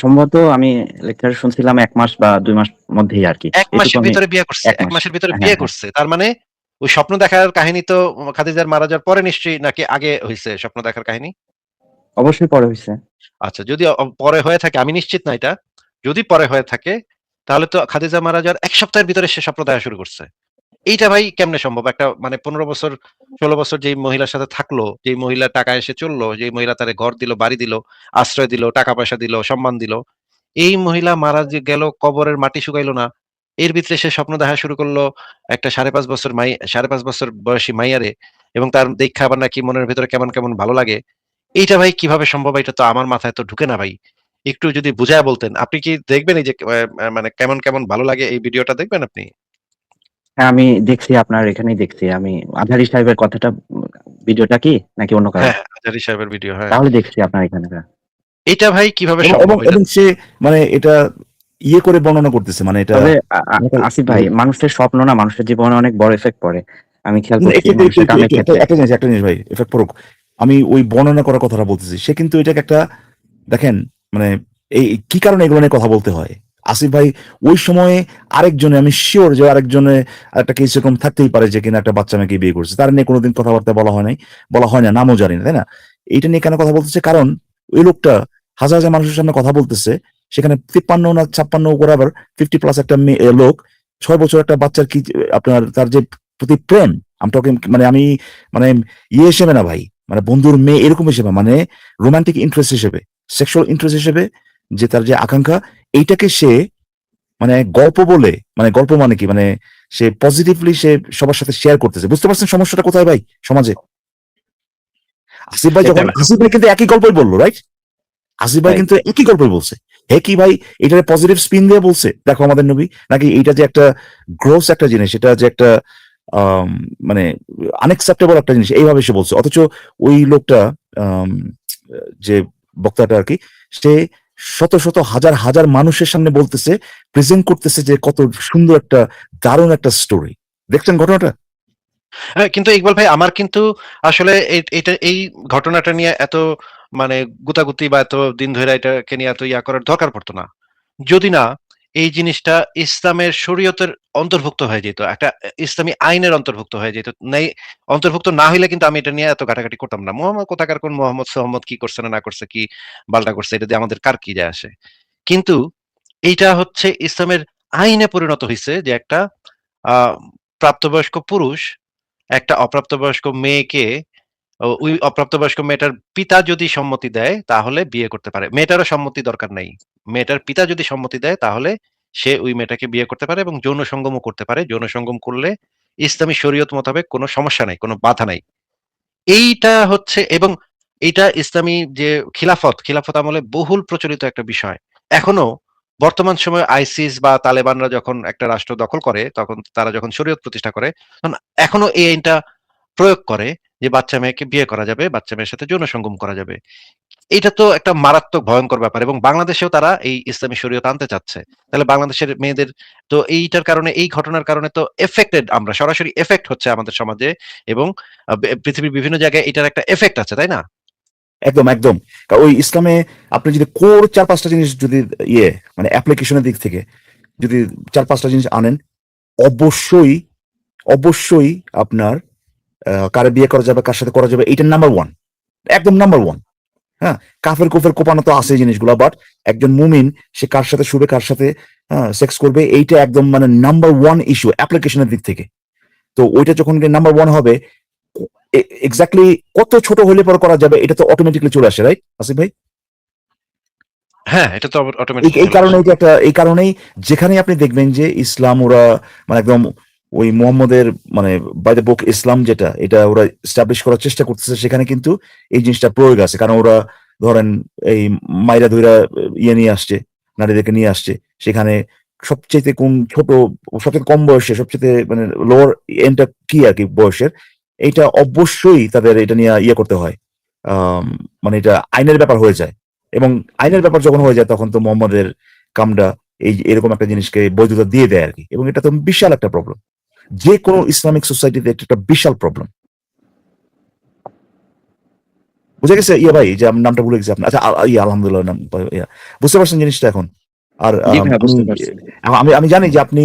C: সম্ভবত আমি লেকচারে শুনছিলাম ১ মাস বা ২ মাস মধ্যেই আরকি।
D: ১
C: এটুকু
D: মাসের
C: আমি
D: ভিতরে বিয়ে করছে।
C: ১
D: ১
C: মাস।
D: মাসের ভিতরে
C: হ্যাঁ,
D: বিয়ে
C: হ্যাঁ।
D: করছে। তার মানে ওই স্বপ্ন দেখার কাহিনী তো খাদিজার মারা যাওয়ার পরে নিশ্চয়ই নাকি আগে হইছে স্বপ্ন দেখার কাহিনী?
C: অবশ্যই পরে হইছে।
D: আচ্ছা যদি পরে হয়ে থাকে আমি নিশ্চিত না এটা। যদি পরে হয়ে থাকে তাহলে তো খাদিজা মারা যাওয়ার ১ সপ্তাহের ভিতরে সে স্বপ্ন দেখা শুরু করছে। এইটা ভাই কেমনে সম্ভব? একটা মানে ১৫ বছর ১৬ বছর যেই মহিলার সাথে থাকলো, যেই মহিলা টাকা এসে চললো, যেই মহিলা তারে ঘর দিল, বাড়ি দিল, আশ্রয় দিল, টাকা-পয়সা দিল, সম্মান দিল। এই মহিলা মারা যে গেল কবরের মাটি শুকাইলো না। এর ভিতরে সে স্বপ্ন দেখা শুরু করলো একটা ৫.৫ বছর ৫.৫ বছর বয়সী মাইয়ারে এবং তার দেইখা আবার নাকি মনের ভেতরে কেমন, কেমন ভালো লাগে। এইটা ভাই কিভাবে সম্ভব? এটা তো আমার মাথায় তো ঢুকে না ভাই। একটু যদি বুঝায়া বলতেন। আপনি কি দেখবেন এই যে মানে কেমন, কেমন ভালো লাগে এই ভিডিওটা দেখবেন আপনি?
C: হ্যাঁ, আমি দেখছি আপনার এখানেই দেখছি। আমি আজহারি সাহেবের কথাটা ভিডিওটা কি? নাকি অন্য কারো?
D: হ্যাঁ, হ্যাঁ, আজারি সাহেবের ভিডিও হ্যাঁ।
C: তাহলে দেখছি আপনার এখানেরটা।
D: এটা ভাই কিভাবে
B: এবং এবং
D: সম্ভব? এটা
B: এবং সে মানে এটা ইয়ে করে বর্ণনা করতেছে মানে এটা
C: তবে আসিফ ভাই মানুষের স্বপ্ন না মানুষের জীবনে অনেক বড় ইফেক্ট পড়ে। আমি খেয়াল করছি
B: একটু একটু
C: মানুষের
B: একটু
C: কামের
B: একটু
C: ক্ষেত্রে।
B: একটা জিনিস ভাই এফেক্ট পড়ুক। আমি ওই বর্ণনা করার কথাটা বলতেছি। সে কিন্তু এটাকে একটা দেখেন মানে এই কি কারণে এগুলো নিয়ে কথা বলতে হয়? আসিফ ভাই ওই সময়ে আরেকজনে আমি সিওর যে আরেকজনে একটা কেস এরকম থাকতেই পারে যে কিনা একটা বাচ্চা মেয়েকে বিয়ে করছে। তার নিয়ে কোনোদিন কথাবার্তা বলা হয় নাই। বলা হয় না, নামও জানি না, তাই না? এইটা নিয়ে কেন কথা বলতেছে? কারণ ওই লোকটা হাজার, হাজার মানুষের সামনে কথা বলতেছে। সেখানে ৫৩ না ৫৬ whatever 50 প্লাস একটা লোক ৬ বছর একটা বাচ্চার কি আপনার তার যে প্রতি প্রেম আমি টকিং মানে আমি মানে ইয়ে হিসেবে না ভাই। মানে বন্ধুর মেয়ে এরকম হিসেবে মানে রোমান্টিক ইন্টারেস্ট হিসেবে, সেক্সুয়াল ইন্টারেস্ট হিসেবে যে তার যে আকাঙ্ক্ষা এইটাকে সে মানে গল্প বলে মানে গল্প মানে কি মানে সে পজিটিভলি সে সবার সাথে শেয়ার করতেছে। বুঝতে পারছেন সমস্যাটা কোথায় ভাই সমাজে? আসিফ ভাই
C: সেটাই।
B: আসিফ ভাই কিন্তু একই গল্পই বললো, রাইট? আসিফ ভাই
C: রাইট।
B: কিন্তু একই গল্পই বলছে। হে কি ভাই এটারে পজিটিভ স্পিন দিয়ে বলছে দেখো আমাদের নবী, নাকি এইটা যে একটা গ্রোস একটা জিনিস, এটা যে একটা আম মানে আনএক্সেপ্টেবল একটা জিনিস এইভাবে সে বলছে। অথচ ওই লোকটা আম যে বক্তাটা আরকি সে শত, শত হাজার, হাজার মানুষের সামনে বলতেছে, প্রেজেন্ট করতেছে যে কত সুন্দর একটা দারুণ একটা স্টোরি। দেখছেন ঘটনাটা?
D: কিন্তু ইকবাল ভাই আমার কিন্তু আসলে এটা এই ঘটনাটা নিয়ে এত মানে গুতাগুতি বা এত দিন ধরে এটাকে নিয়ে এত ইয়া করার দরকার পড়তো না, যদি না এই জিনিসটা ইসলামের শরীয়তের অন্তর্ভুক্ত হয়ে যেত, একটা ইসলামী আইনের অন্তর্ভুক্ত হয়ে যেত। নাই, অন্তর্ভুক্ত না হইলে কিন্তু আমি এটা নিয়ে এত ঘাটাঘাটি করতাম না। মোহাম্মদ কোথাকার কোন মোহাম্মদ সোহাম্মদ কি করছে না করছে, কি বালটা করছে, এটা দিয়ে আমাদের কার কি যায় আসে। কিন্তু এইটা হচ্ছে ইসলামের আইনে পরিণত হয়েছে যে একটা আহ প্রাপ্তবয়স্ক পুরুষ একটা অপ্রাপ্তবয়স্ক মেয়েকে, ওই অপ্রাপ্তবয়স্ক মেয়েটার পিতা যদি সম্মতি দেয় তাহলে বিয়ে করতে পারে। মেয়েটারও সম্মতি দরকার নাই। মেয়েটার পিতা যদি সম্মতি দেয় তাহলে সে ওই মেয়েটাকে বিয়ে করতে পারে এবং যৌন সঙ্গমও করতে পারে। যৌন সঙ্গম করলে ইসলামী শরীয়ত মোতাবেক কোনো সমস্যা নাই, কোনো বাধা নাই। এইটা হচ্ছে, এবং এইটা ইসলামী যে খিলাফত আমলে বহুল প্রচলিত একটা বিষয়। এখনো বর্তমান সময়ে আইসিস বা তালেবানরা যখন একটা রাষ্ট্র দখল করে, তখন তারা যখন শরীয়ত প্রতিষ্ঠা করে, তখন এখনো এই আইনটা প্রয়োগ করে যে বাচ্চা মেয়েকে বিয়ে করা যাবে, বাচ্চা মেয়ের সাথে যৌন সঙ্গম করা যাবে। এটা তো একটা মারাত্মক ভয়ঙ্কর ব্যাপার, এবং বাংলাদেশেও তারা এই ইসলামী শরীয়ত আনতে চাচ্ছে। তাহলে বাংলাদেশের মেয়েদের তো এইটার কারণে, এই ঘটনার কারণে তো এফেক্টেড, আমরা সরাসরি এফেক্ট হচ্ছে আমাদের সমাজে, এবং পৃথিবীর বিভিন্ন জায়গায় এটার একটা এফেক্ট আছে, তাই না?
B: একদম একদম। কারণ ওই ইসলামে আপনি যদি কোর 4-5টা জিনিস যদি মানে অ্যাপ্লিকেশনের দিক থেকে যদি 4-5টা জিনিস আনেন, অবশ্যই অবশ্যই আপনার কারে বিয়ে করা যাবে, কার সাথে করা যাবে, এটা নাম্বার 1, একদম নাম্বার 1। হ্যাঁ, কাফের কুফের কোপানো তো আছে জিনিসগুলো, বাট একজন মুমিন সে কার সাথে শুবে, কার সাথে সেক্স করবে, এইটা একদম মানে নাম্বার 1 ইস্যু অ্যাপ্লিকেশনের দিক থেকে। তো ওইটা যখন নাম্বার 1 হবে, এক্স্যাক্টলি কত ছোট হলে পর করা যাবে এটা তো অটোমেটিকলি চলে আসে, রাইট আসিফ ভাই?
D: হ্যাঁ, এটা তো
B: এই
D: অটোমেটিক
B: এই কারণে এটা একটা, এই কারণেই যেখানে আপনি দেখবেন যে ইসলাম ওরা মানে একদম ওই মুহাম্মদের মানে বাই দ্য বুক ইসলাম যেটা এটা ওরা এস্টাবলিশ করার চেষ্টা করতেছে, সেখানে কিন্তু এই জিনিসটা প্রয়োগ আছে। কারণ ওরা ধরেন এই মাইরা ধইরা নিয়ে আসছে, নারীদেরকে নিয়ে আসছে, সেখানে সবচেয়ে কোন ছোট, সবচেয়ে কম বয়সে, সবচেয়ে মানে লোয়ার এন্ডটা কি আর কি বয়সের, এইটা অবশ্যই তাদের এটা নিয়ে করতে হয়। মানে এটা আইনের ব্যাপার হয়ে যায়, এবং আইনের ব্যাপার যখন হয়ে যায় তখন তো মোহাম্মদের কামটা এই এরকম একটা জিনিসকে বৈধতা দিয়ে দেয় আর কি, এবং এটা তো বিশাল একটা প্রবলেম, যে কোনো ইসলামিক সোসাইটিতে একটা বিশাল প্রবলেম। বুঝে গেছে ভাই, যে আমি নামটা ভুলে গেছি আপনার, আচ্ছা আলহামদুলিল্লাহ নাম, বুঝতে পারছেন জিনিসটা এখন? আর
C: জি ভাইয়া, বুঝতে পারছি।
B: আমি আমি জানি যে আপনি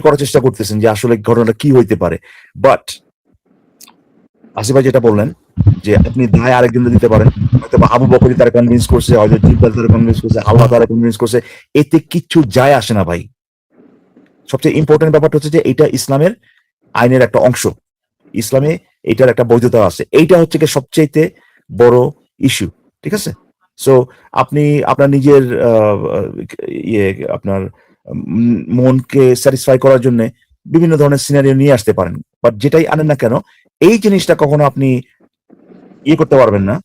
B: করার চেষ্টা করতেছেন যে আসলে ঘটনাটা কি হইতে পারে, বাট আসিফ ভাই যেটা বললেন যে আপনি দায় আরেকজন দিতে পারেন, হয়তো আবু বকরি তারা কনভিন্স করছে, হয়তো জিব্রাইল তারা কনভিন্স করছে, আল্লাহ তারা কনভিন্স করছে, এতে কিচ্ছু যায় আসে না ভাই। সবচেয়ে ইম্পর্টেন্ট ব্যাপারটা হচ্ছে যে এটা ইসলামের আইনের একটা অংশ, ইসলামে এটার একটা বৈধতা আছে, এইটা হচ্ছে কি সবচেয়ে বড় ইস্যু, ঠিক আছে? সো আপনি আপনার নিজের আপনার মনকে স্যাটিসফাই করার জন্য বিভিন্ন ধরনের সিনারিও নিয়ে আসতে পারেন, বাট যেটাই আনেন না কেন এই জিনিসটা কখনো আপনি করতে পারবেন না,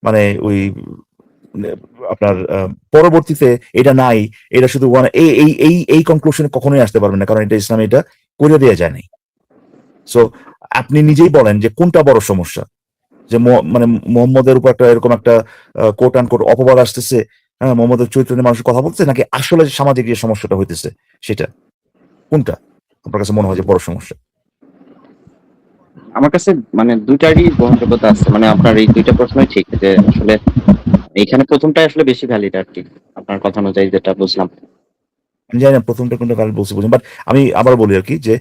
B: মানে ওই আপনার পরবর্তীতে এটা নাই, এটা শুধু এই এই এই এই কনক্লুশনে কখনোই আসতে পারবেন না, কারণ এটা ইসলামে এটা করে দেওয়া যায় নাই। সো আপনি নিজেই বলেন যে কোনটা বড় সমস্যা, যে মানে মোহাম্মদের উপর একটা এরকম একটা কোট আন কোট অপবাদ আসতেছে, হ্যাঁ, মোহাম্মদের চরিত্র নিয়ে মানুষ কথা বলছে, নাকি আসলে সামাজিক যে সমস্যাটা হইতেছে সেটা, কোনটা আপনার কাছে মনে হয় যে বড় সমস্যা?
C: আমার কাছে মানে দুইটারই গ্রহণযোগ্যতা আছে, মানে আপনার এই দুইটা প্রশ্নই ঠিক, যে আসলে এখানে প্রথমটাই আসলে বেশি ভ্যালিড আর কি, আপনার কথা অনুযায়ী যেটা বুঝলাম।
B: আমি জানি না প্রথমটা কোনটা কারণ বলছি বুঝুন, বাট আমি আবার বলি আর কি, যে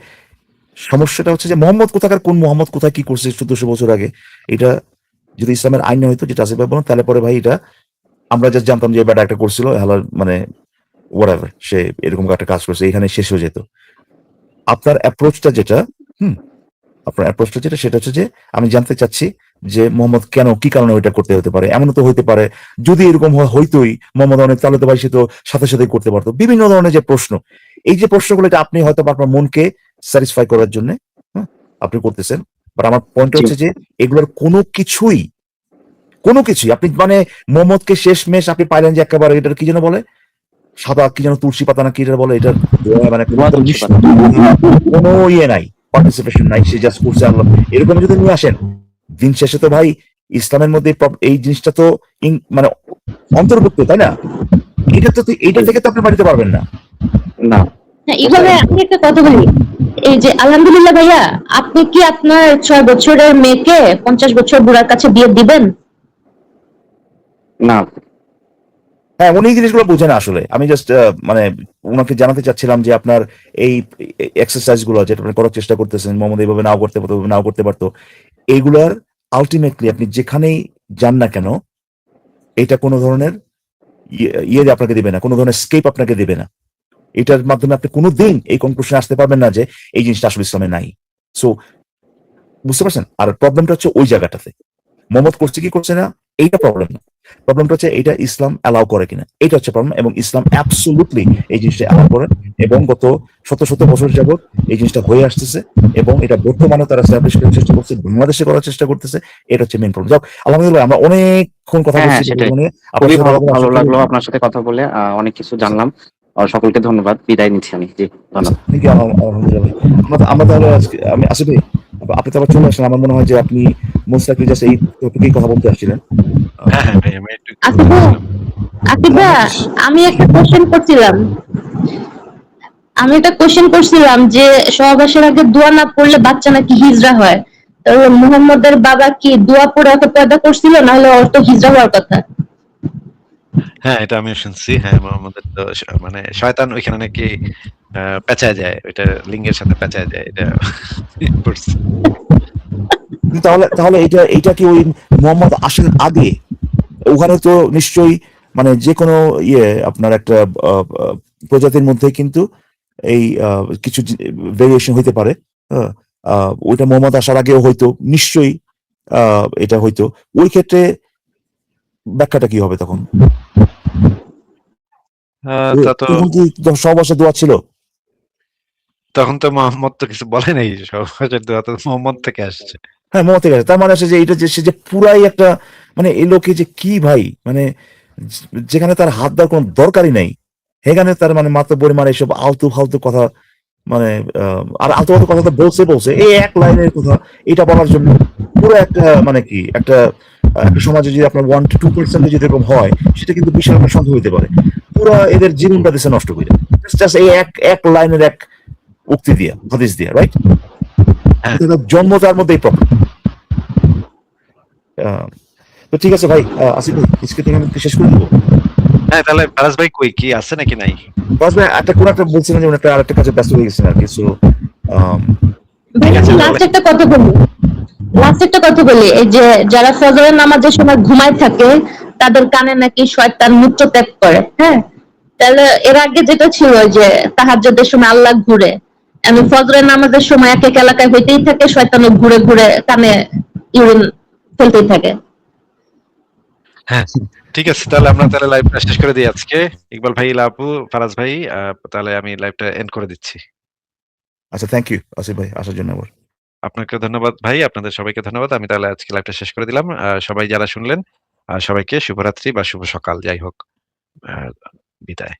B: সমস্যাটা হচ্ছে যে মোহাম্মদ কোথাকার কোন মোহাম্মদ কোথায় কি করছে 1400 বছর আগে, এটা যদি ইসলামের আইনে হইতো, যেটা আসিফ ভাই বলেন, তাহলে পরে ভাই এটা আমরা জাস্ট জানতাম যে ব্যাটা একটা করছিল, হেলার মানে ওয়াটএভার, সে এরকম একটা কাজ করছে, এখানে শেষ হয়ে যেত। আপনার অ্যাপ্রোচটা যেটা, আপনার অ্যাপ্রোচটা যেটা, সেটা হচ্ছে যে আমি জানতে চাচ্ছি যে মোহাম্মদ কেন, কি কারণে ওইটা করতে হতে পারে। এমন তো হইতে পারে যদি এরকম হইতোই মোহাম্মদ অনেক, তাহলে তো ভাই সে তো সাথে সাথেই করতে পারতো। বিভিন্ন ধরনের যে প্রশ্ন, এই যে প্রশ্নগুলো, এটা আপনি হয়তো আপনার মনকে স্যাটিসফাই করার জন্য আপনি করতেছেন, বাট আমার পয়েন্ট হচ্ছে যে এগুলোর কোনো কিছুই আপনি মানে মোহাম্মদকে শেষমেশ আপনি পাইলেন যে একেবারে এটার কি যেন বলে, সাদা কি যেন তুলসী পাতা না কি এটা বলে, এটার মানে কোনো নাই, পার্টিসিপেশন নাই, সে জাস্ট করছে আল্লাহ, এরকম যদি নিয়ে আসেন, দিন শেষে তো ভাই ইসলামের মধ্যে এই জিনিসটা তো মানে অন্তর্ভুক্ত, তাই না? এটা থেকে তো আপনি বাড়িতে পারবেন না।
C: না,
A: হ্যাঁ, এইভাবে আমি একটা কথা বলি, এই যে আলহামদুলিল্লাহ ভাইয়া, আপনি কি আপনার 6 বছরের মেয়েকে 50 বছর বুড়ার কাছে বিয়ে দিবেন?
C: না,
B: হ্যাঁ, উনি এই জিনিসগুলো বোঝেন আসলে। আমি জাস্ট মানে উনাকে জানাতে চাচ্ছিলাম যে আপনার এই এক্সারসাইজ গুলো যেটা আপনি করার চেষ্টা করতেছেন, মোহাম্মদ এইভাবে নাও করতে পারতো, নাও করতে পারতো, এইগুলার আলটিমেটলি আপনি যেখানেই যান না কেন, এটা কোনো ধরনের ইয়ে আপনাকে দিবে না, কোনো ধরনের স্কেপ আপনাকে দিবে না। এটার মাধ্যমে আপনি কোনোদিন এই কনক্লুশনে আসতে পারবেন না যে এই জিনিসটা আসলে ইসলামে নাই। সো বুঝতে পারছেন? আর প্রবলেমটা হচ্ছে ওই জায়গাটাতে। মোহাম্মদ করছে কি করছে না, এইটা প্রবলেম না। প্রবলেমটা হচ্ছে এটা ইসলাম অ্যালাউ করে কিনা, এটা হচ্ছে প্রবলেম। এবং ইসলাম অ্যাবসোলুটলি এই জিনিসটা অ্যালাউ করে, এবং গত শত শত বছর যাবত এই জিনিসটা হয়ে আসতেছে, এবং এটা বর্তমানে তারা এস্টাবলিশ করার চেষ্টা করছে, বাংলাদেশে করার চেষ্টা করতেছে। এটা হচ্ছে মেইন প্রবলেম। যাক, আলহামদুলিল্লাহ আমরা অনেকক্ষণ কথা
C: হ্যাঁ,
B: বলছি
C: হ্যাঁ, সেটাই।
B: প্রবলেম নিয়ে। আপনার
C: খুবই
B: সাথে
C: ভালো
B: কথা বলে
C: ভালো
B: আশা করি
C: লাগলো আপনার সাথে কথা বলে। অনেক কিছু জানলাম। সকলকে ধন্যবাদ। বিদায় নিচ্ছি আমি। জি, ধন্যবাদ।
B: Thank you. আলহামদুলিল্লাহ ভাই। আমরা তাহলে আজকে আমি আসিফ ভাই, আপনি তো আবার চলে আসলেন। আমার মনে হয় যে আপনি মোস্ট লাইকলি জাস্ট এই টপিকেই কথা বলতে আসছিলেন।
D: হ্যাঁ, হ্যাঁ ভাই, আমি একটু
A: আসিফ ভাইয়া, আসিফ
B: তাহলে
A: ভাইয়া,
B: আমরা কি
A: আমি একটা কোশ্চেন করছিলাম। আমি একটা কোশ্চেন করছিলাম যে সহবাসের আগে দোয়া না পড়লে বাচ্চা নাকি হিজড়া হয়। তাহলে মুহাম্মদের বাবা কি দোয়া পড়ে ওকে পয়দা করছিল, না হলে ওর তো হিজড়া হওয়ার কথা?
D: হ্যাঁ, এটা আমিও শুনছি। হ্যাঁ, মোহাম্মদের তো মানে শয়তান ওইখানে নাকি পেঁচায় যায়। ওইটা লিঙ্গের সাথে পেঁচায় যায়। এটা পড়ছি।
B: তাহলে তাহলে এটা এটা কি ওই মোহাম্মদ আসার আগে ওখানে তো নিশ্চয়ই মানে যে কোনো ইয়ে আপনার একটা প্রজাতির মধ্যে কিন্তু এই কিছু ভেরিয়েশন হইতে পারে। হ্যাঁ, ওইটা মোহাম্মদ আসার আগেও হয়তো নিশ্চয়ই এটা হয়তো ওই ক্ষেত্রে ব্যাখ্যাটা কি হবে তখন?
D: তা তো
B: তখন কি সহবাসে দোয়া ছিল?
D: তখন তো মোহাম্মদ তো কিছু বলে নাই। সহবাসের দোয়া তো মোহাম্মদ থেকে আসছে।
B: হ্যাঁ, মোহাম্মদ থেকে আসে। তার মানে হচ্ছে যে এটা যে সে যে পুরাই একটা মানে এই লোকে যে কি ভাই মানে যেখানে তার হাত দেওয়ার কোনো দরকারই নাই, সেখানে তার মানে মাত্র পরিমাণ এইসব আলতু ফালতু কথা, মানে আর আলতু ফালতু কথা তো বলছে এই এক লাইনের কথা, এটা বলার জন্য পুরো একটা মানে কি একটা একটা সমাজে যদি আপনার 1 to 2% যদি এরকম হয়, সেটা কিন্তু বিশাল একটা সংখ্যা হইতে পারে। পুরো এদের জীবনটা দিচ্ছে নষ্ট করে, জাস্ট এই এক এক লাইনের এক উক্তি দিয়া, হাদিস দিয়া, রাইট?
D: হ্যাঁ,
B: জন্ম তার মধ্যেই প্রবলেম। তো ঠিক আছে ভাই, আসিফ ভাই আজকে থেকে আমি শেষ করে দেবো।
D: হ্যাঁ, তাহলে ফারাজ ভাই কই, কি আছে নাকি নাই?
B: বাস ভাই একটা কোন একটা বলছিলেন যে উনি একটা আরেকটা কাজে ব্যস্ত হয়ে গেছেন আর কি। সো
A: ভাই,
D: ঠিক আছে
A: আমি
D: তাহলে।
A: লাস্ট একটা কথা বলি। লাস্ট একটা কথা বলি, এই যে যারা ফজরের নামাজের সময় ঘুমায় থাকে, তাদের কানে নাকি শয়তান মূত্র ত্যাগ করে। হ্যাঁ, তাহলে এর আগে যেটা ছিল যে তাহাজ্জুদের সময় আল্লাহ ঘুরে, আমি ফজরের নামাজের সময় এক এক এলাকায় হইতেই থাকে, শয়তানও ঘুরে ঘুরে কানে ইউরিন ফেলতেই থাকে।
D: হ্যাঁ, ঠিক আছে তাহলে আমরা তাহলে লাইভটা শেষ করে দিই আজকে। ইকবাল ভাই, লাপু, ফারাজ ভাই, তাহলে আমি লাইভটা এন্ড করে দিচ্ছি।
B: আচ্ছা, থ্যাংক ইউ আসিফ ভাই আসার জন্য আবার।
D: আপনাকে ধন্যবাদ ভাই, আপনাদের সবাইকে ধন্যবাদ। আমি তাহলে আজকে লাইভটা শেষ করে দিলাম। সবাই যারা শুনলেন, সবাইকে শুভরাত্রি বা শুভ সকাল যাই হোক। আ বিদায়।